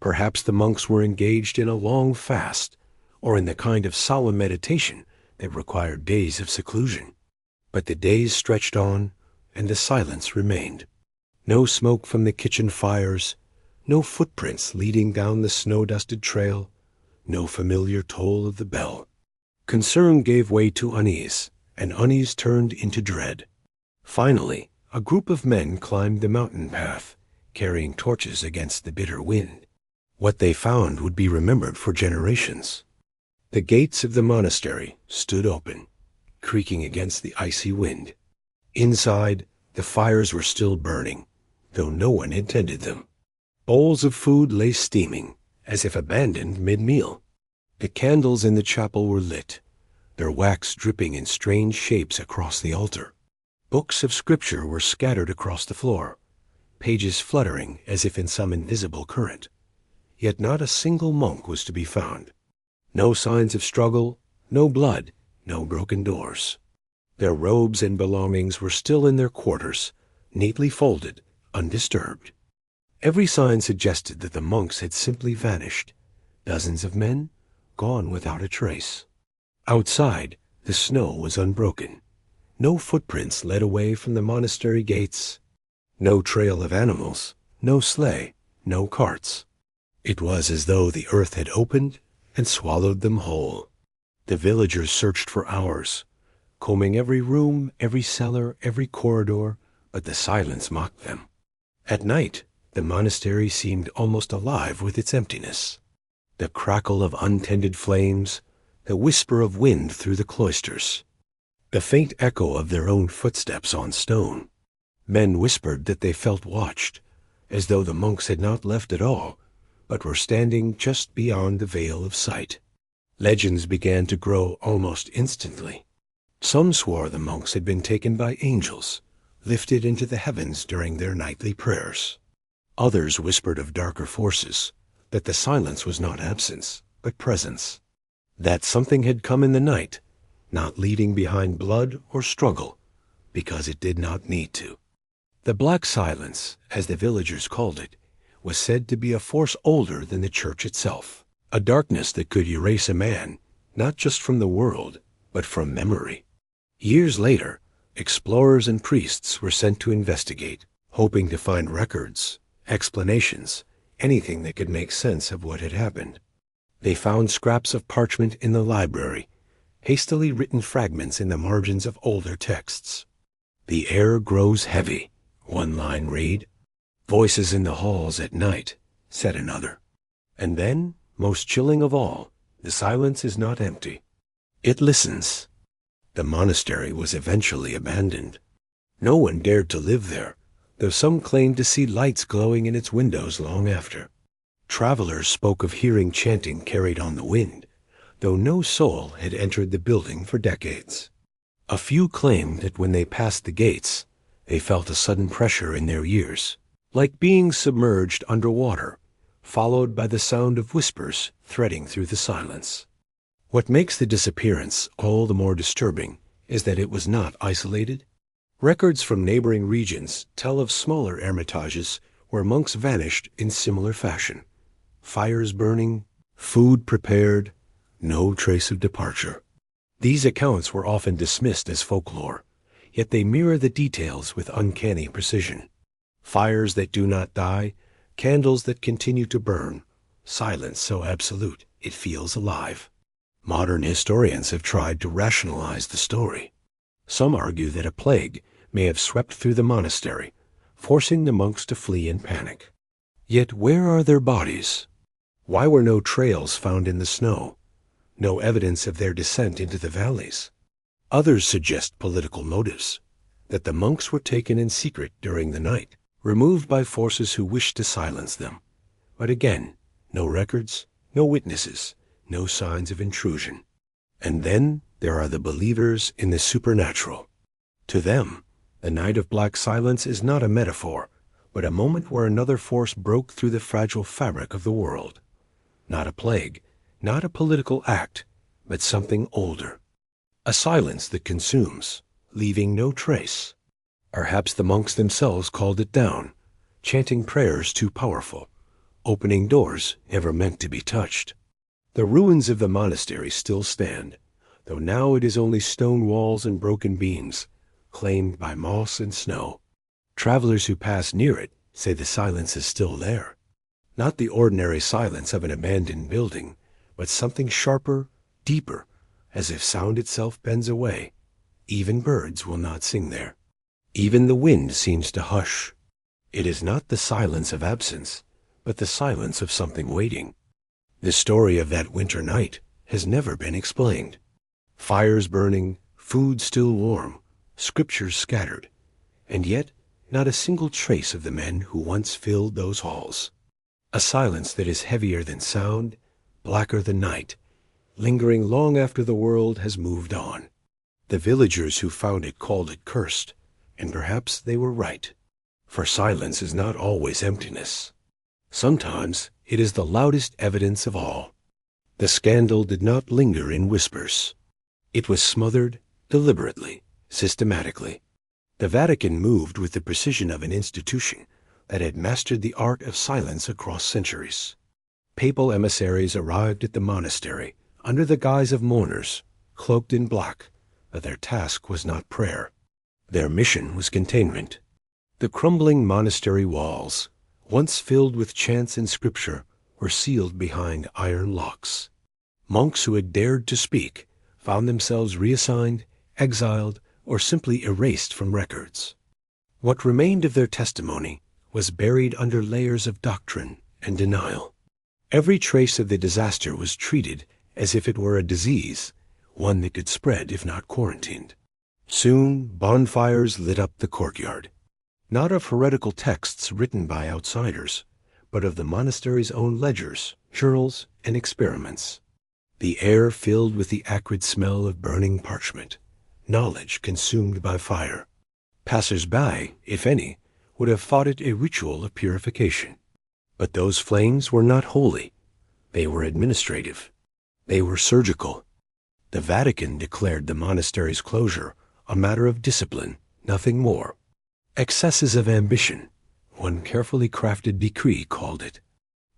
Perhaps the monks were engaged in a long fast, or in the kind of solemn meditation that required days of seclusion. But the days stretched on, and the silence remained. No smoke from the kitchen fires, no footprints leading down the snow-dusted trail, no familiar toll of the bell. Concern gave way to unease, and unease turned into dread. Finally, a group of men climbed the mountain path, carrying torches against the bitter wind. What they found would be remembered for generations. The gates of the monastery stood open, creaking against the icy wind. Inside, the fires were still burning, though no one had tended them. Bowls of food lay steaming, as if abandoned mid-meal. The candles in the chapel were lit, their wax dripping in strange shapes across the altar. Books of scripture were scattered across the floor, pages fluttering as if in some invisible current. Yet not a single monk was to be found. No signs of struggle, no blood, no broken doors. Their robes and belongings were still in their quarters, neatly folded, undisturbed. Every sign suggested that the monks had simply vanished, dozens of men gone without a trace. Outside, the snow was unbroken. No footprints led away from the monastery gates. No trail of animals, no sleigh, no carts. It was as though the earth had opened and swallowed them whole. The villagers searched for hours, combing every room, every cellar, every corridor, but the silence mocked them. At night, the monastery seemed almost alive with its emptiness. The crackle of untended flames, the whisper of wind through the cloisters, the faint echo of their own footsteps on stone. Men whispered that they felt watched, as though the monks had not left at all, but were standing just beyond the veil of sight. Legends began to grow almost instantly. Some swore the monks had been taken by angels, lifted into the heavens during their nightly prayers. Others whispered of darker forces, that the silence was not absence, but presence. That something had come in the night, not leaving behind blood or struggle, because it did not need to. The Black Silence, as the villagers called it, was said to be a force older than the church itself, a darkness that could erase a man, not just from the world, but from memory. Years later, explorers and priests were sent to investigate, hoping to find records, explanations, anything that could make sense of what had happened. They found scraps of parchment in the library, hastily written fragments in the margins of older texts. "The air grows heavy," one line read. "Voices in the halls at night," said another. And then, most chilling of all, the silence is not empty. It listens. The monastery was eventually abandoned. No one dared to live there, though some claimed to see lights glowing in its windows long after. Travelers spoke of hearing chanting carried on the wind, though no soul had entered the building for decades. A few claimed that when they passed the gates, they felt a sudden pressure in their ears, like being submerged underwater, followed by the sound of whispers threading through the silence. What makes the disappearance all the more disturbing is that it was not isolated. Records from neighboring regions tell of smaller hermitages where monks vanished in similar fashion. Fires burning, food prepared, no trace of departure. These accounts were often dismissed as folklore, yet they mirror the details with uncanny precision. Fires that do not die, candles that continue to burn, silence so absolute it feels alive. Modern historians have tried to rationalize the story. Some argue that a plague may have swept through the monastery, forcing the monks to flee in panic. Yet where are their bodies? Why were no trails found in the snow? No evidence of their descent into the valleys? Others suggest political motives, that the monks were taken in secret during the night, removed by forces who wished to silence them. But again, no records, no witnesses, no signs of intrusion. And then there are the believers in the supernatural. To them, the night of black silence is not a metaphor, but a moment where another force broke through the fragile fabric of the world. Not a plague, not a political act, but something older. A silence that consumes, leaving no trace. Perhaps the monks themselves called it down, chanting prayers too powerful, opening doors never meant to be touched. The ruins of the monastery still stand, though now it is only stone walls and broken beams, claimed by moss and snow. Travelers who pass near it say the silence is still there. Not the ordinary silence of an abandoned building, but something sharper, deeper, as if sound itself bends away. Even birds will not sing there. Even the wind seems to hush. It is not the silence of absence, but the silence of something waiting. The story of that winter night has never been explained. Fires burning, food still warm, scriptures scattered, and yet not a single trace of the men who once filled those halls. A silence that is heavier than sound, blacker than night, lingering long after the world has moved on. The villagers who found it called it cursed, and perhaps they were right. For silence is not always emptiness. Sometimes it is the loudest evidence of all. The scandal did not linger in whispers. It was smothered deliberately, systematically. The Vatican moved with the precision of an institution that had mastered the art of silence across centuries. Papal emissaries arrived at the monastery under the guise of mourners, cloaked in black, but their task was not prayer. Their mission was containment. The crumbling monastery walls, once filled with chants and scripture, were sealed behind iron locks. Monks who had dared to speak found themselves reassigned, exiled, or simply erased from records. What remained of their testimony was buried under layers of doctrine and denial. Every trace of the disaster was treated as if it were a disease, one that could spread if not quarantined. Soon, bonfires lit up the courtyard, not of heretical texts written by outsiders, but of the monastery's own ledgers, journals, and experiments. The air filled with the acrid smell of burning parchment, knowledge consumed by fire. Passers-by, if any, would have thought it a ritual of purification. But those flames were not holy. They were administrative. They were surgical. The Vatican declared the monastery's closure a matter of discipline, nothing more. Excesses of ambition, one carefully crafted decree called it.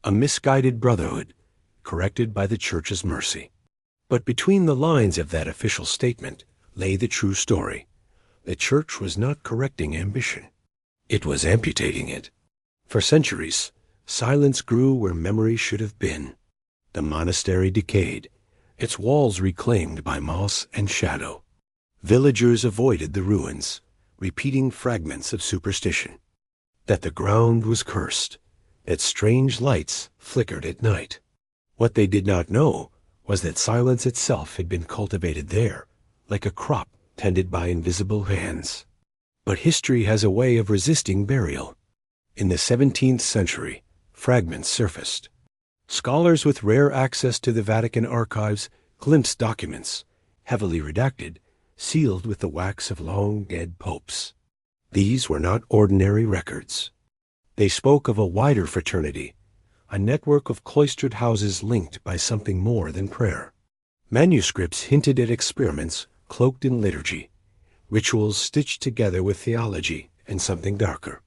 A misguided brotherhood, corrected by the Church's mercy. But between the lines of that official statement lay the true story. The Church was not correcting ambition. It was amputating it. For centuries, silence grew where memory should have been. The monastery decayed, its walls reclaimed by moss and shadow. Villagers avoided the ruins, repeating fragments of superstition. That the ground was cursed, that strange lights flickered at night. What they did not know was that silence itself had been cultivated there, like a crop tended by invisible hands. But history has a way of resisting burial. In the 17th century, fragments surfaced. Scholars with rare access to the Vatican archives glimpsed documents, heavily redacted, sealed with the wax of long-dead popes. These were not ordinary records. They spoke of a wider fraternity, a network of cloistered houses linked by something more than prayer. Manuscripts hinted at experiments cloaked in liturgy, rituals stitched together with theology and something darker.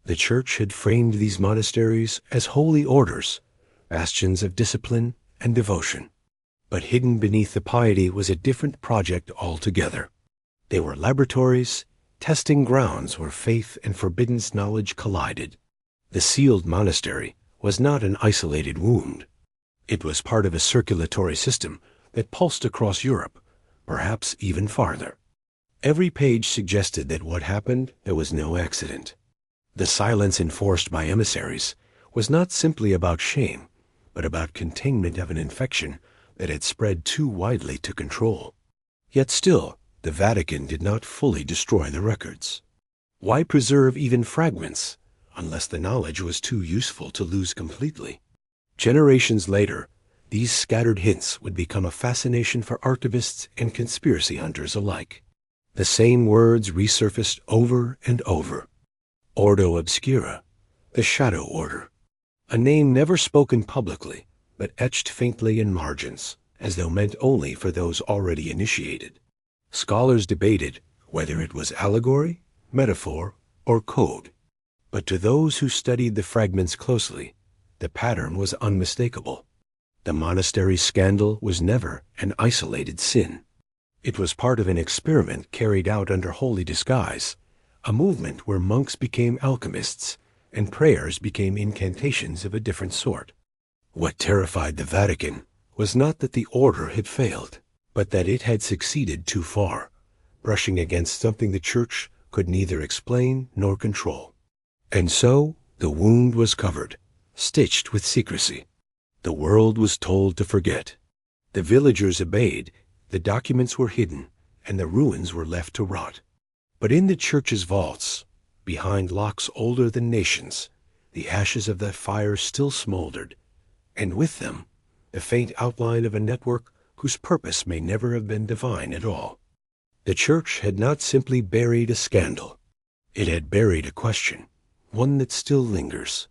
The Church had framed these monasteries as holy orders, bastions of discipline and devotion. But hidden beneath the piety was a different project altogether. They were laboratories, testing grounds where faith and forbidden knowledge collided. The sealed monastery was not an isolated wound. It was part of a circulatory system that pulsed across Europe, perhaps even farther. Every page suggested that what happened, there was no accident. The silence enforced by emissaries was not simply about shame, but about containment of an infection that had spread too widely to control. Yet still, the Vatican did not fully destroy the records. Why preserve even fragments, unless the knowledge was too useful to lose completely? Generations later, these scattered hints would become a fascination for archivists and conspiracy hunters alike. The same words resurfaced over and over. Ordo Obscura, the Shadow Order. A name never spoken publicly, but etched faintly in margins, as though meant only for those already initiated. Scholars debated whether it was allegory, metaphor, or code. But to those who studied the fragments closely, the pattern was unmistakable. The monastery scandal was never an isolated sin. It was part of an experiment carried out under holy disguise, a movement where monks became alchemists and prayers became incantations of a different sort. What terrified the Vatican was not that the order had failed, but that it had succeeded too far, brushing against something the Church could neither explain nor control. And so the wound was covered, stitched with secrecy. The world was told to forget. The villagers obeyed, the documents were hidden, and the ruins were left to rot. But in the Church's vaults, behind locks older than nations, the ashes of that fire still smoldered, and with them, the faint outline of a network whose purpose may never have been divine at all. The Church had not simply buried a scandal. It had buried a question, one that still lingers.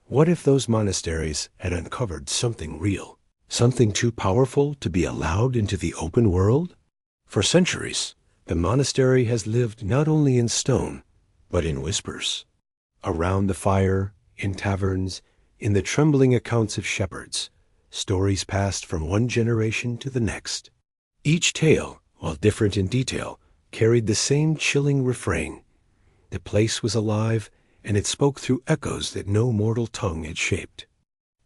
What if those monasteries had uncovered something real, something too powerful to be allowed into the open world? For centuries, the monastery has lived not only in stone, but in whispers. Around the fire, in taverns, in the trembling accounts of shepherds, stories passed from one generation to the next. Each tale, while different in detail, carried the same chilling refrain. The place was alive, and it spoke through echoes that no mortal tongue had shaped.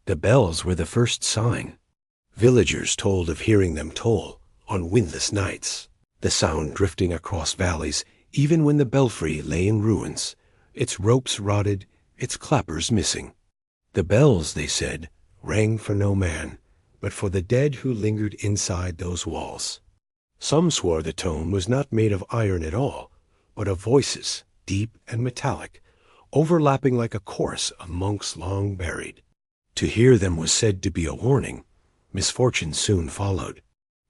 The bells were the first sign. Villagers told of hearing them toll on windless nights, the sound drifting across valleys even when the belfry lay in ruins, its ropes rotted, its clappers missing. The bells, they said, rang for no man, but for the dead who lingered inside those walls. Some swore the tone was not made of iron at all, but of voices, deep and metallic, overlapping like a chorus of monks long buried. To hear them was said to be a warning. Misfortune soon followed.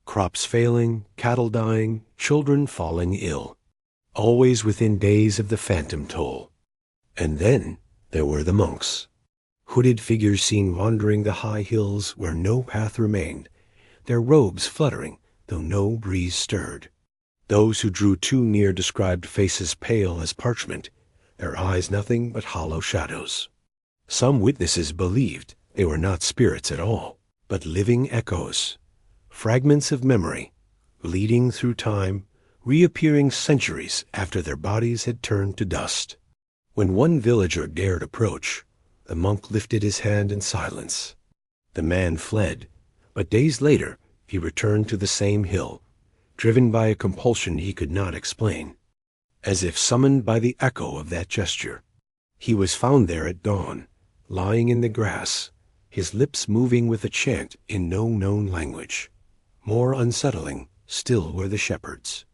Crops failing, cattle dying, children falling ill. Always within days of the phantom toll. And then there were the monks. Hooded figures seen wandering the high hills where no path remained, their robes fluttering, though no breeze stirred. Those who drew too near described faces pale as parchment, their eyes nothing but hollow shadows. Some witnesses believed they were not spirits at all, but living echoes, fragments of memory, leading through time, reappearing centuries after their bodies had turned to dust. When one villager dared approach, the monk lifted his hand in silence. The man fled, but days later he returned to the same hill, driven by a compulsion he could not explain. As if summoned by the echo of that gesture, he was found there at dawn, lying in the grass, his lips moving with a chant in no known language. More unsettling still were the shepherds.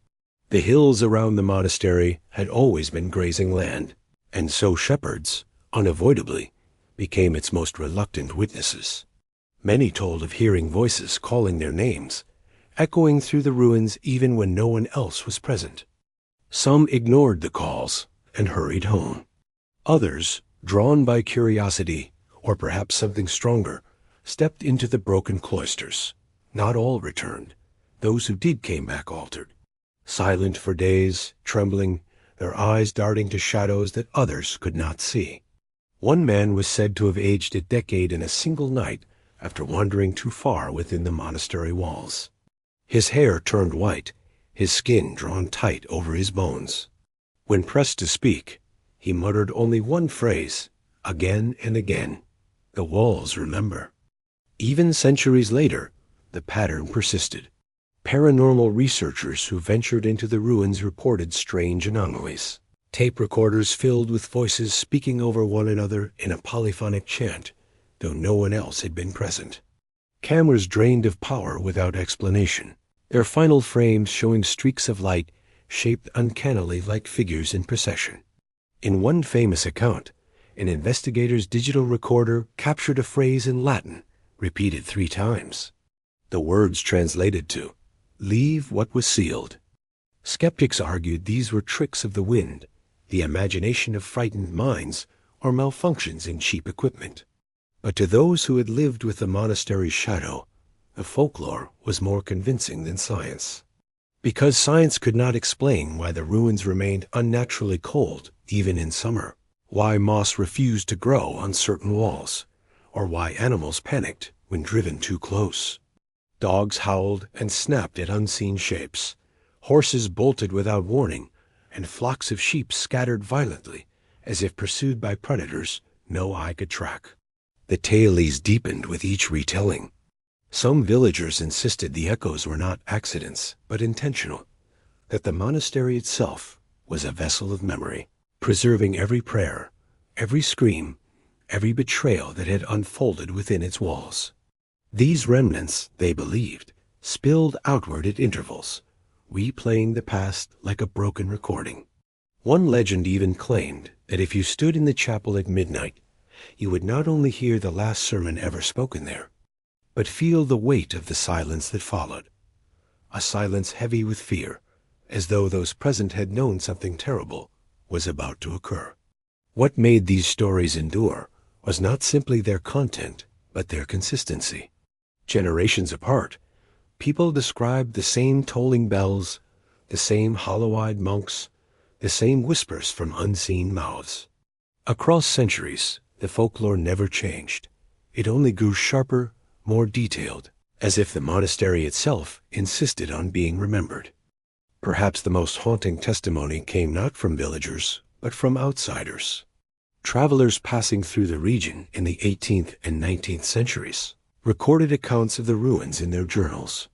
The hills around the monastery had always been grazing land, and so shepherds, unavoidably, became its most reluctant witnesses. Many told of hearing voices calling their names, echoing through the ruins even when no one else was present. Some ignored the calls and hurried home. Others, drawn by curiosity, or perhaps something stronger, stepped into the broken cloisters. Not all returned. Those who did came back altered. Silent for days, trembling, their eyes darting to shadows that others could not see. One man was said to have aged a decade in a single night after wandering too far within the monastery walls. His hair turned white, his skin drawn tight over his bones. When pressed to speak, he muttered only one phrase, again and again, "The walls remember." Even centuries later, the pattern persisted. Paranormal researchers who ventured into the ruins reported strange anomalies. Tape recorders filled with voices speaking over one another in a polyphonic chant, though no one else had been present. Cameras drained of power without explanation, their final frames showing streaks of light shaped uncannily like figures in procession. In one famous account, an investigator's digital recorder captured a phrase in Latin, repeated 3 times. The words translated to, "Leave what was sealed." Skeptics argued these were tricks of the wind, the imagination of frightened minds, or malfunctions in cheap equipment. But to those who had lived with the monastery's shadow, the folklore was more convincing than science. Because science could not explain why the ruins remained unnaturally cold even in summer, why moss refused to grow on certain walls, or why animals panicked when driven too close. Dogs howled and snapped at unseen shapes, horses bolted without warning, and flocks of sheep scattered violently, as if pursued by predators no eye could track. The tales deepened with each retelling. Some villagers insisted the echoes were not accidents, but intentional, that the monastery itself was a vessel of memory, preserving every prayer, every scream, every betrayal that had unfolded within its walls. These remnants, they believed, spilled outward at intervals, replaying the past like a broken recording. One legend even claimed that if you stood in the chapel at midnight, you would not only hear the last sermon ever spoken there, but feel the weight of the silence that followed, a silence heavy with fear, as though those present had known something terrible was about to occur. What made these stories endure was not simply their content, but their consistency. Generations apart, people described the same tolling bells, the same hollow-eyed monks, the same whispers from unseen mouths. Across centuries, the folklore never changed. It only grew sharper, more detailed, as if the monastery itself insisted on being remembered. Perhaps the most haunting testimony came not from villagers, but from outsiders. Travelers passing through the region in the 18th and 19th centuries recorded accounts of the ruins in their journals.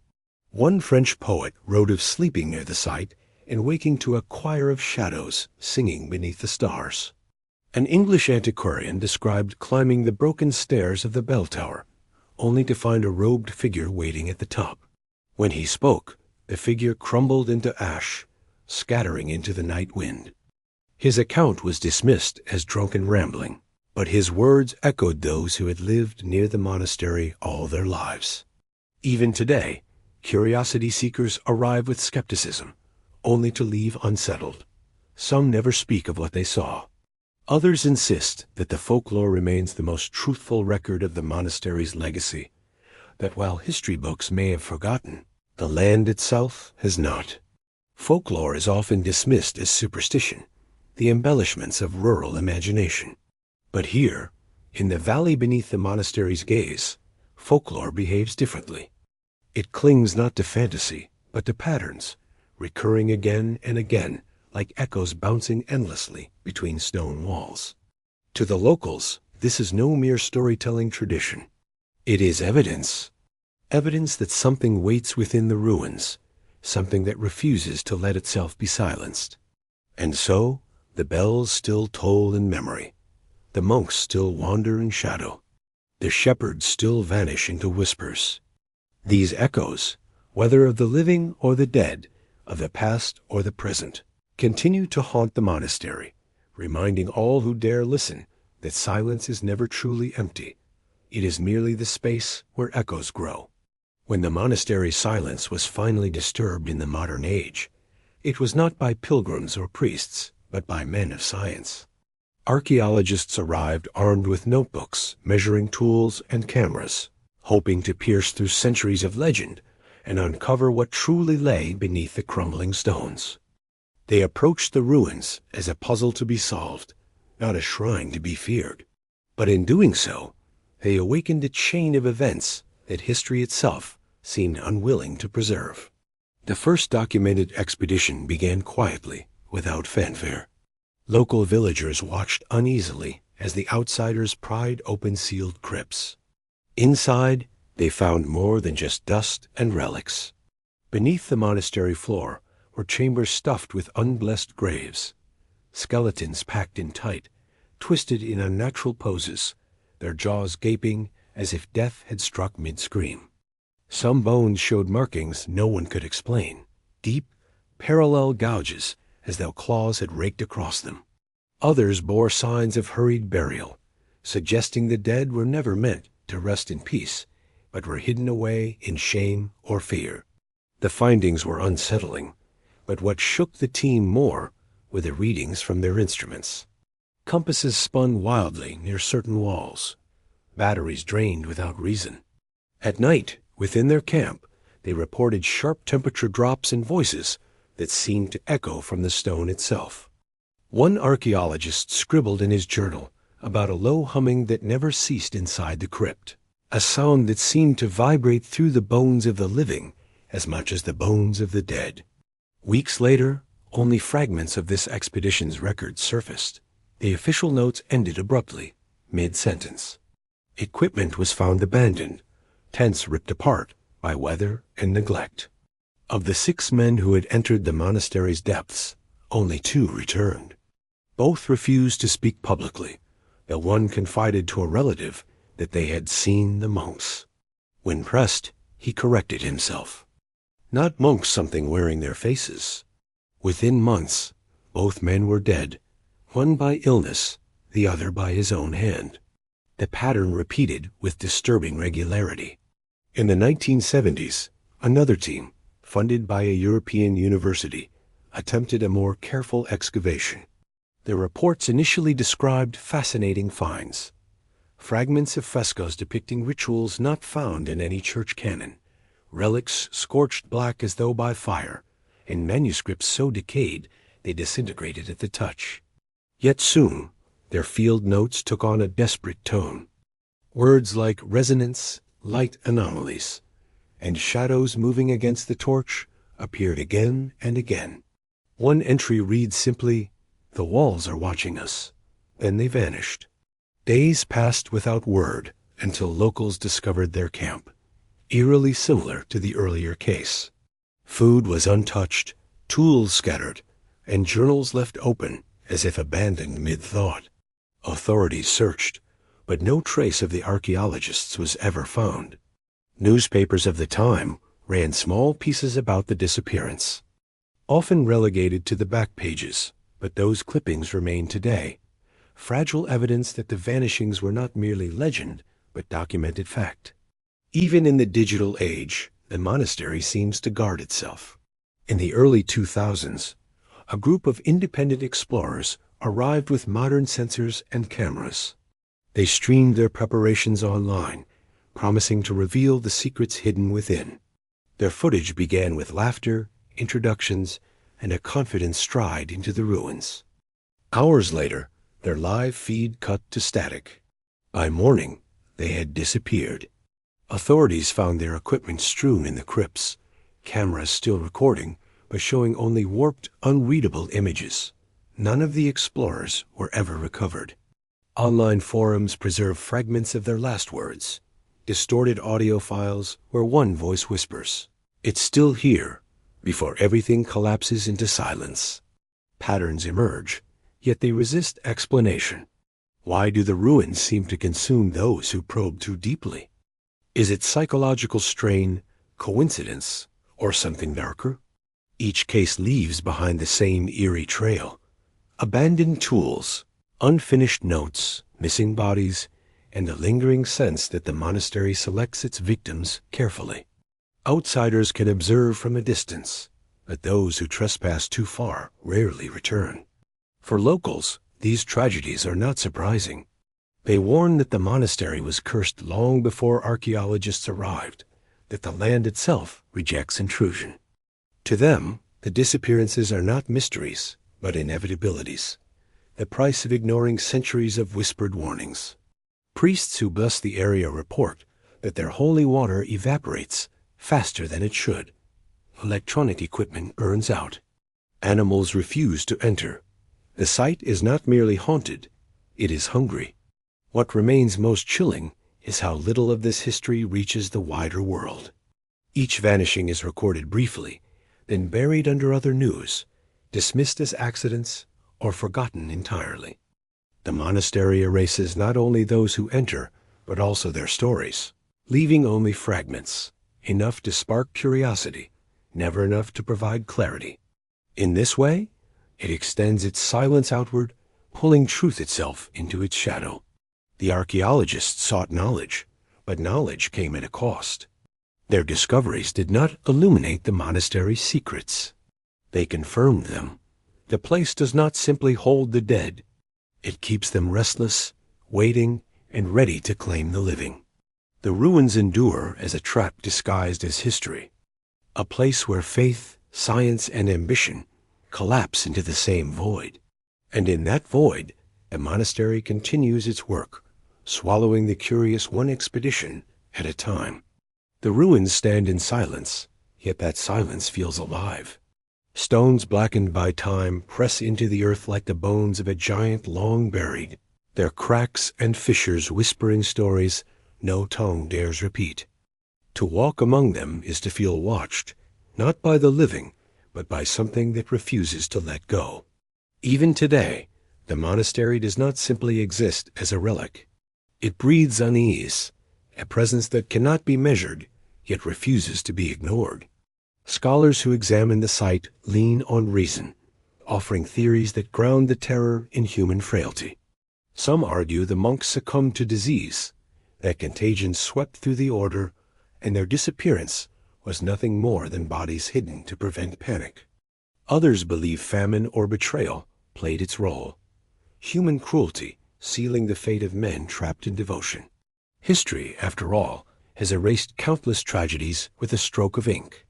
One French poet wrote of sleeping near the site and waking to a choir of shadows singing beneath the stars. An English antiquarian described climbing the broken stairs of the bell tower, only to find a robed figure waiting at the top. When he spoke, the figure crumbled into ash, scattering into the night wind. His account was dismissed as drunken rambling, but his words echoed those who had lived near the monastery all their lives. Even today, curiosity seekers arrive with skepticism, only to leave unsettled. Some never speak of what they saw. Others insist that the folklore remains the most truthful record of the monastery's legacy, that while history books may have forgotten, the land itself has not. Folklore is often dismissed as superstition, the embellishments of rural imagination. But here, in the valley beneath the monastery's gaze, folklore behaves differently. It clings not to fantasy, but to patterns, recurring again and again, like echoes bouncing endlessly between stone walls. To the locals, this is no mere storytelling tradition. It is evidence. Evidence that something waits within the ruins, something that refuses to let itself be silenced. And so, the bells still toll in memory. The monks still wander in shadow. The shepherds still vanish into whispers. These echoes, whether of the living or the dead, of the past or the present, continue to haunt the monastery, reminding all who dare listen that silence is never truly empty. It is merely the space where echoes grow. When the monastery's silence was finally disturbed in the modern age, it was not by pilgrims or priests, but by men of science. Archaeologists arrived armed with notebooks, measuring tools, and cameras, hoping to pierce through centuries of legend and uncover what truly lay beneath the crumbling stones. They approached the ruins as a puzzle to be solved, not a shrine to be feared. But in doing so, they awakened a chain of events that history itself seemed unwilling to preserve. The first documented expedition began quietly, without fanfare. Local villagers watched uneasily as the outsiders pried open sealed crypts. Inside, they found more than just dust and relics. Beneath the monastery floor were chambers stuffed with unblessed graves, skeletons packed in tight, twisted in unnatural poses, their jaws gaping as if death had struck mid-scream. Some bones showed markings no one could explain, deep, parallel gouges as though claws had raked across them. Others bore signs of hurried burial, suggesting the dead were never meant to rest in peace, but were hidden away in shame or fear. The findings were unsettling, but what shook the team more were the readings from their instruments. Compasses spun wildly near certain walls, batteries drained without reason. At night, within their camp, they reported sharp temperature drops and voices that seemed to echo from the stone itself. One archaeologist scribbled in his journal about a low humming that never ceased inside the crypt, a sound that seemed to vibrate through the bones of the living as much as the bones of the dead. Weeks later, only fragments of this expedition's record surfaced. The official notes ended abruptly, mid-sentence. Equipment was found abandoned, tents ripped apart by weather and neglect. Of the 6 men who had entered the monastery's depths, only 2 returned. Both refused to speak publicly, though one confided to a relative that they had seen the monks. When pressed, he corrected himself. Not monks something wearing their faces. Within months, both men were dead, one by illness, the other by his own hand. The pattern repeated with disturbing regularity. In the 1970s, another team, funded by a European university, attempted a more careful excavation. Their reports initially described fascinating finds. Fragments of frescoes depicting rituals not found in any church canon, relics scorched black as though by fire, and manuscripts so decayed they disintegrated at the touch. Yet soon, their field notes took on a desperate tone. Words like resonance, light anomalies, and shadows moving against the torch appeared again and again. One entry reads simply, "The walls are watching us." Then they vanished. Days passed without word until locals discovered their camp, eerily similar to the earlier case. Food was untouched, tools scattered, and journals left open as if abandoned mid-thought. Authorities searched, but no trace of the archaeologists was ever found. Newspapers of the time ran small pieces about the disappearance, often relegated to the back pages, but those clippings remain today, fragile evidence that the vanishings were not merely legend, but documented fact. Even in the digital age, the monastery seems to guard itself. In the early 2000s, a group of independent explorers arrived with modern sensors and cameras. They streamed their preparations online, promising to reveal the secrets hidden within. Their footage began with laughter, introductions, and a confident stride into the ruins. Hours later, their live feed cut to static. By morning, they had disappeared. Authorities found their equipment strewn in the crypts, cameras still recording, but showing only warped, unreadable images. None of the explorers were ever recovered. Online forums preserve fragments of their last words, distorted audio files where one voice whispers, "It's still here," before everything collapses into silence. Patterns emerge, yet they resist explanation. Why do the ruins seem to consume those who probe too deeply? Is it psychological strain, coincidence, or something darker? Each case leaves behind the same eerie trail. Abandoned tools, unfinished notes, missing bodies, and a lingering sense that the monastery selects its victims carefully. Outsiders can observe from a distance, but those who trespass too far rarely return. For locals, these tragedies are not surprising. They warn that the monastery was cursed long before archaeologists arrived, that the land itself rejects intrusion. To them, the disappearances are not mysteries, but inevitabilities, the price of ignoring centuries of whispered warnings. Priests who bless the area report that their holy water evaporates faster than it should. Electronic equipment burns out. Animals refuse to enter. The site is not merely haunted, it is hungry. What remains most chilling is how little of this history reaches the wider world. Each vanishing is recorded briefly, then buried under other news, dismissed as accidents, or forgotten entirely. The monastery erases not only those who enter, but also their stories, leaving only fragments, enough to spark curiosity, never enough to provide clarity. In this way, it extends its silence outward, pulling truth itself into its shadow. The archaeologists sought knowledge, but knowledge came at a cost. Their discoveries did not illuminate the monastery's secrets. They confirmed them. The place does not simply hold the dead. It keeps them restless, waiting, and ready to claim the living. The ruins endure as a trap disguised as history, a place where faith, science, and ambition collapse into the same void. And in that void, the monastery continues its work, swallowing the curious one expedition at a time. The ruins stand in silence, yet that silence feels alive. Stones blackened by time press into the earth like the bones of a giant long buried, their cracks and fissures whispering stories no tongue dares repeat. To walk among them is to feel watched, not by the living, but by something that refuses to let go. Even today, the monastery does not simply exist as a relic. It breathes unease, a presence that cannot be measured, yet refuses to be ignored. Scholars who examine the site lean on reason, offering theories that ground the terror in human frailty. Some argue the monks succumbed to disease, that contagion swept through the order, and their disappearance was nothing more than bodies hidden to prevent panic. Others believe famine or betrayal played its role, human cruelty sealing the fate of men trapped in devotion. History, after all, has erased countless tragedies with a stroke of ink.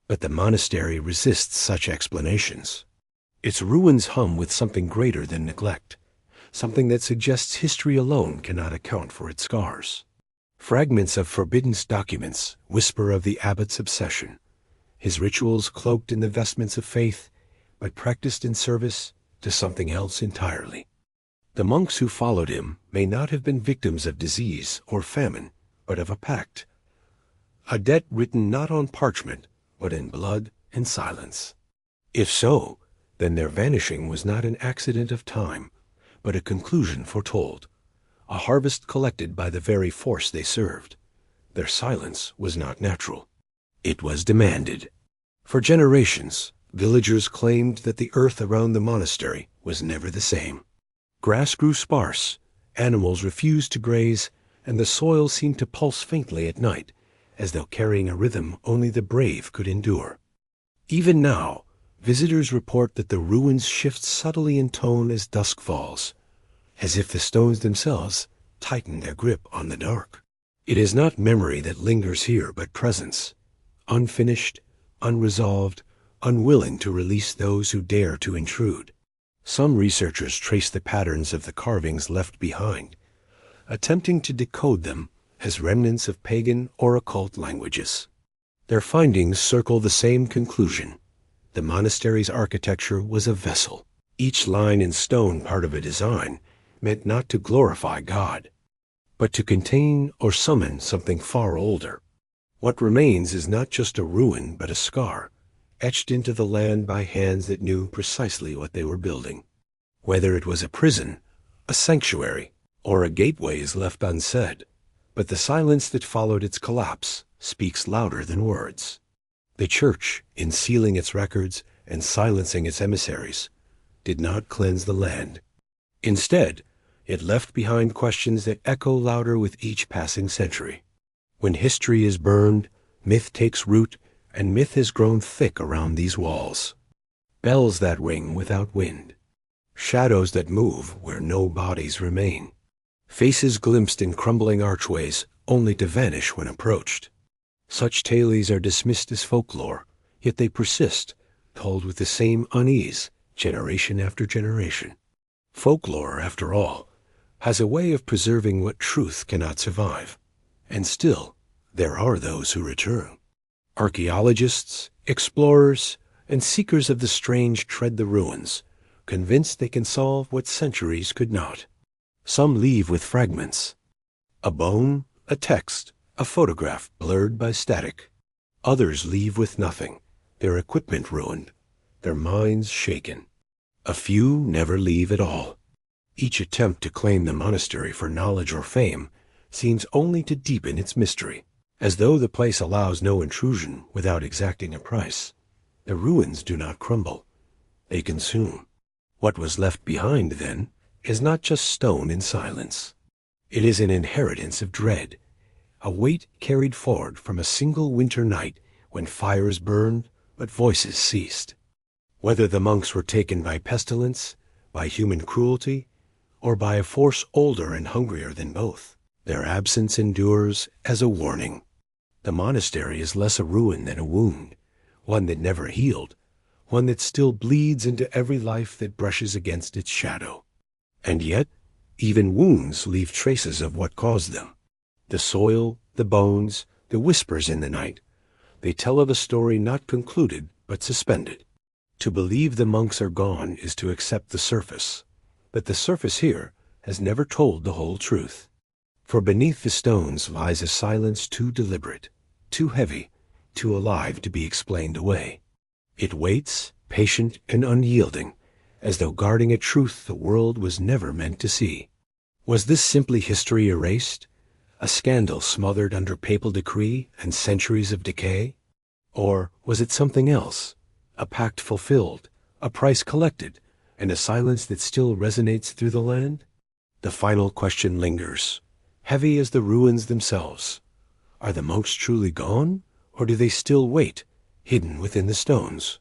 But the monastery resists such explanations. Its ruins hum with something greater than neglect, something that suggests history alone cannot account for its scars. Fragments of forbidden documents whisper of the abbot's obsession, his rituals cloaked in the vestments of faith, but practiced in service to something else entirely. The monks who followed him may not have been victims of disease or famine, but of a pact, a debt written not on parchment, but in blood and silence. If so, then their vanishing was not an accident of time, but a conclusion foretold, a harvest collected by the very force they served. Their silence was not natural. It was demanded. For generations, villagers claimed that the earth around the monastery was never the same. Grass grew sparse, animals refused to graze, and the soil seemed to pulse faintly at night, as though carrying a rhythm only the brave could endure. Even now, visitors report that the ruins shift subtly in tone as dusk falls, as if the stones themselves tighten their grip on the dark. It is not memory that lingers here, but presence, unfinished, unresolved, unwilling to release those who dare to intrude. Some researchers trace the patterns of the carvings left behind, attempting to decode them as remnants of pagan or occult languages. Their findings circle the same conclusion. The monastery's architecture was a vessel. Each line in stone, part of a design, meant not to glorify God, but to contain or summon something far older. What remains is not just a ruin, but a scar, etched into the land by hands that knew precisely what they were building. Whether it was a prison, a sanctuary, or a gateway is left unsaid, but the silence that followed its collapse speaks louder than words. The church, in sealing its records and silencing its emissaries, did not cleanse the land. Instead, it left behind questions that echo louder with each passing century. When history is burned, myth takes root, and myth has grown thick around these walls. Bells that ring without wind. Shadows that move where no bodies remain. Faces glimpsed in crumbling archways, only to vanish when approached. Such tales are dismissed as folklore, yet they persist, told with the same unease, generation after generation. Folklore, after all, has a way of preserving what truth cannot survive. And still, there are those who return. Archaeologists, explorers, and seekers of the strange tread the ruins, convinced they can solve what centuries could not. Some leave with fragments. A bone, a text, a photograph blurred by static. Others leave with nothing, their equipment ruined, their minds shaken. A few never leave at all. Each attempt to claim the monastery for knowledge or fame seems only to deepen its mystery, as though the place allows no intrusion without exacting a price. The ruins do not crumble, they consume. What was left behind, then, is not just stone in silence. It is an inheritance of dread, a weight carried forward from a single winter night when fires burned but voices ceased. Whether the monks were taken by pestilence, by human cruelty, or by a force older and hungrier than both, their absence endures as a warning. The monastery is less a ruin than a wound, one that never healed, one that still bleeds into every life that brushes against its shadow. And yet, even wounds leave traces of what caused them. The soil, the bones, the whispers in the night, they tell of a story not concluded but suspended. To believe the monks are gone is to accept the surface, but the surface here has never told the whole truth. For beneath the stones lies a silence too deliberate, too heavy, too alive to be explained away. It waits, patient and unyielding, as though guarding a truth the world was never meant to see. Was this simply history erased, a scandal smothered under papal decree and centuries of decay? Or was it something else, a pact fulfilled, a price collected, and a silence that still resonates through the land? The final question lingers, heavy as the ruins themselves. Are the monks truly gone, or do they still wait, hidden within the stones?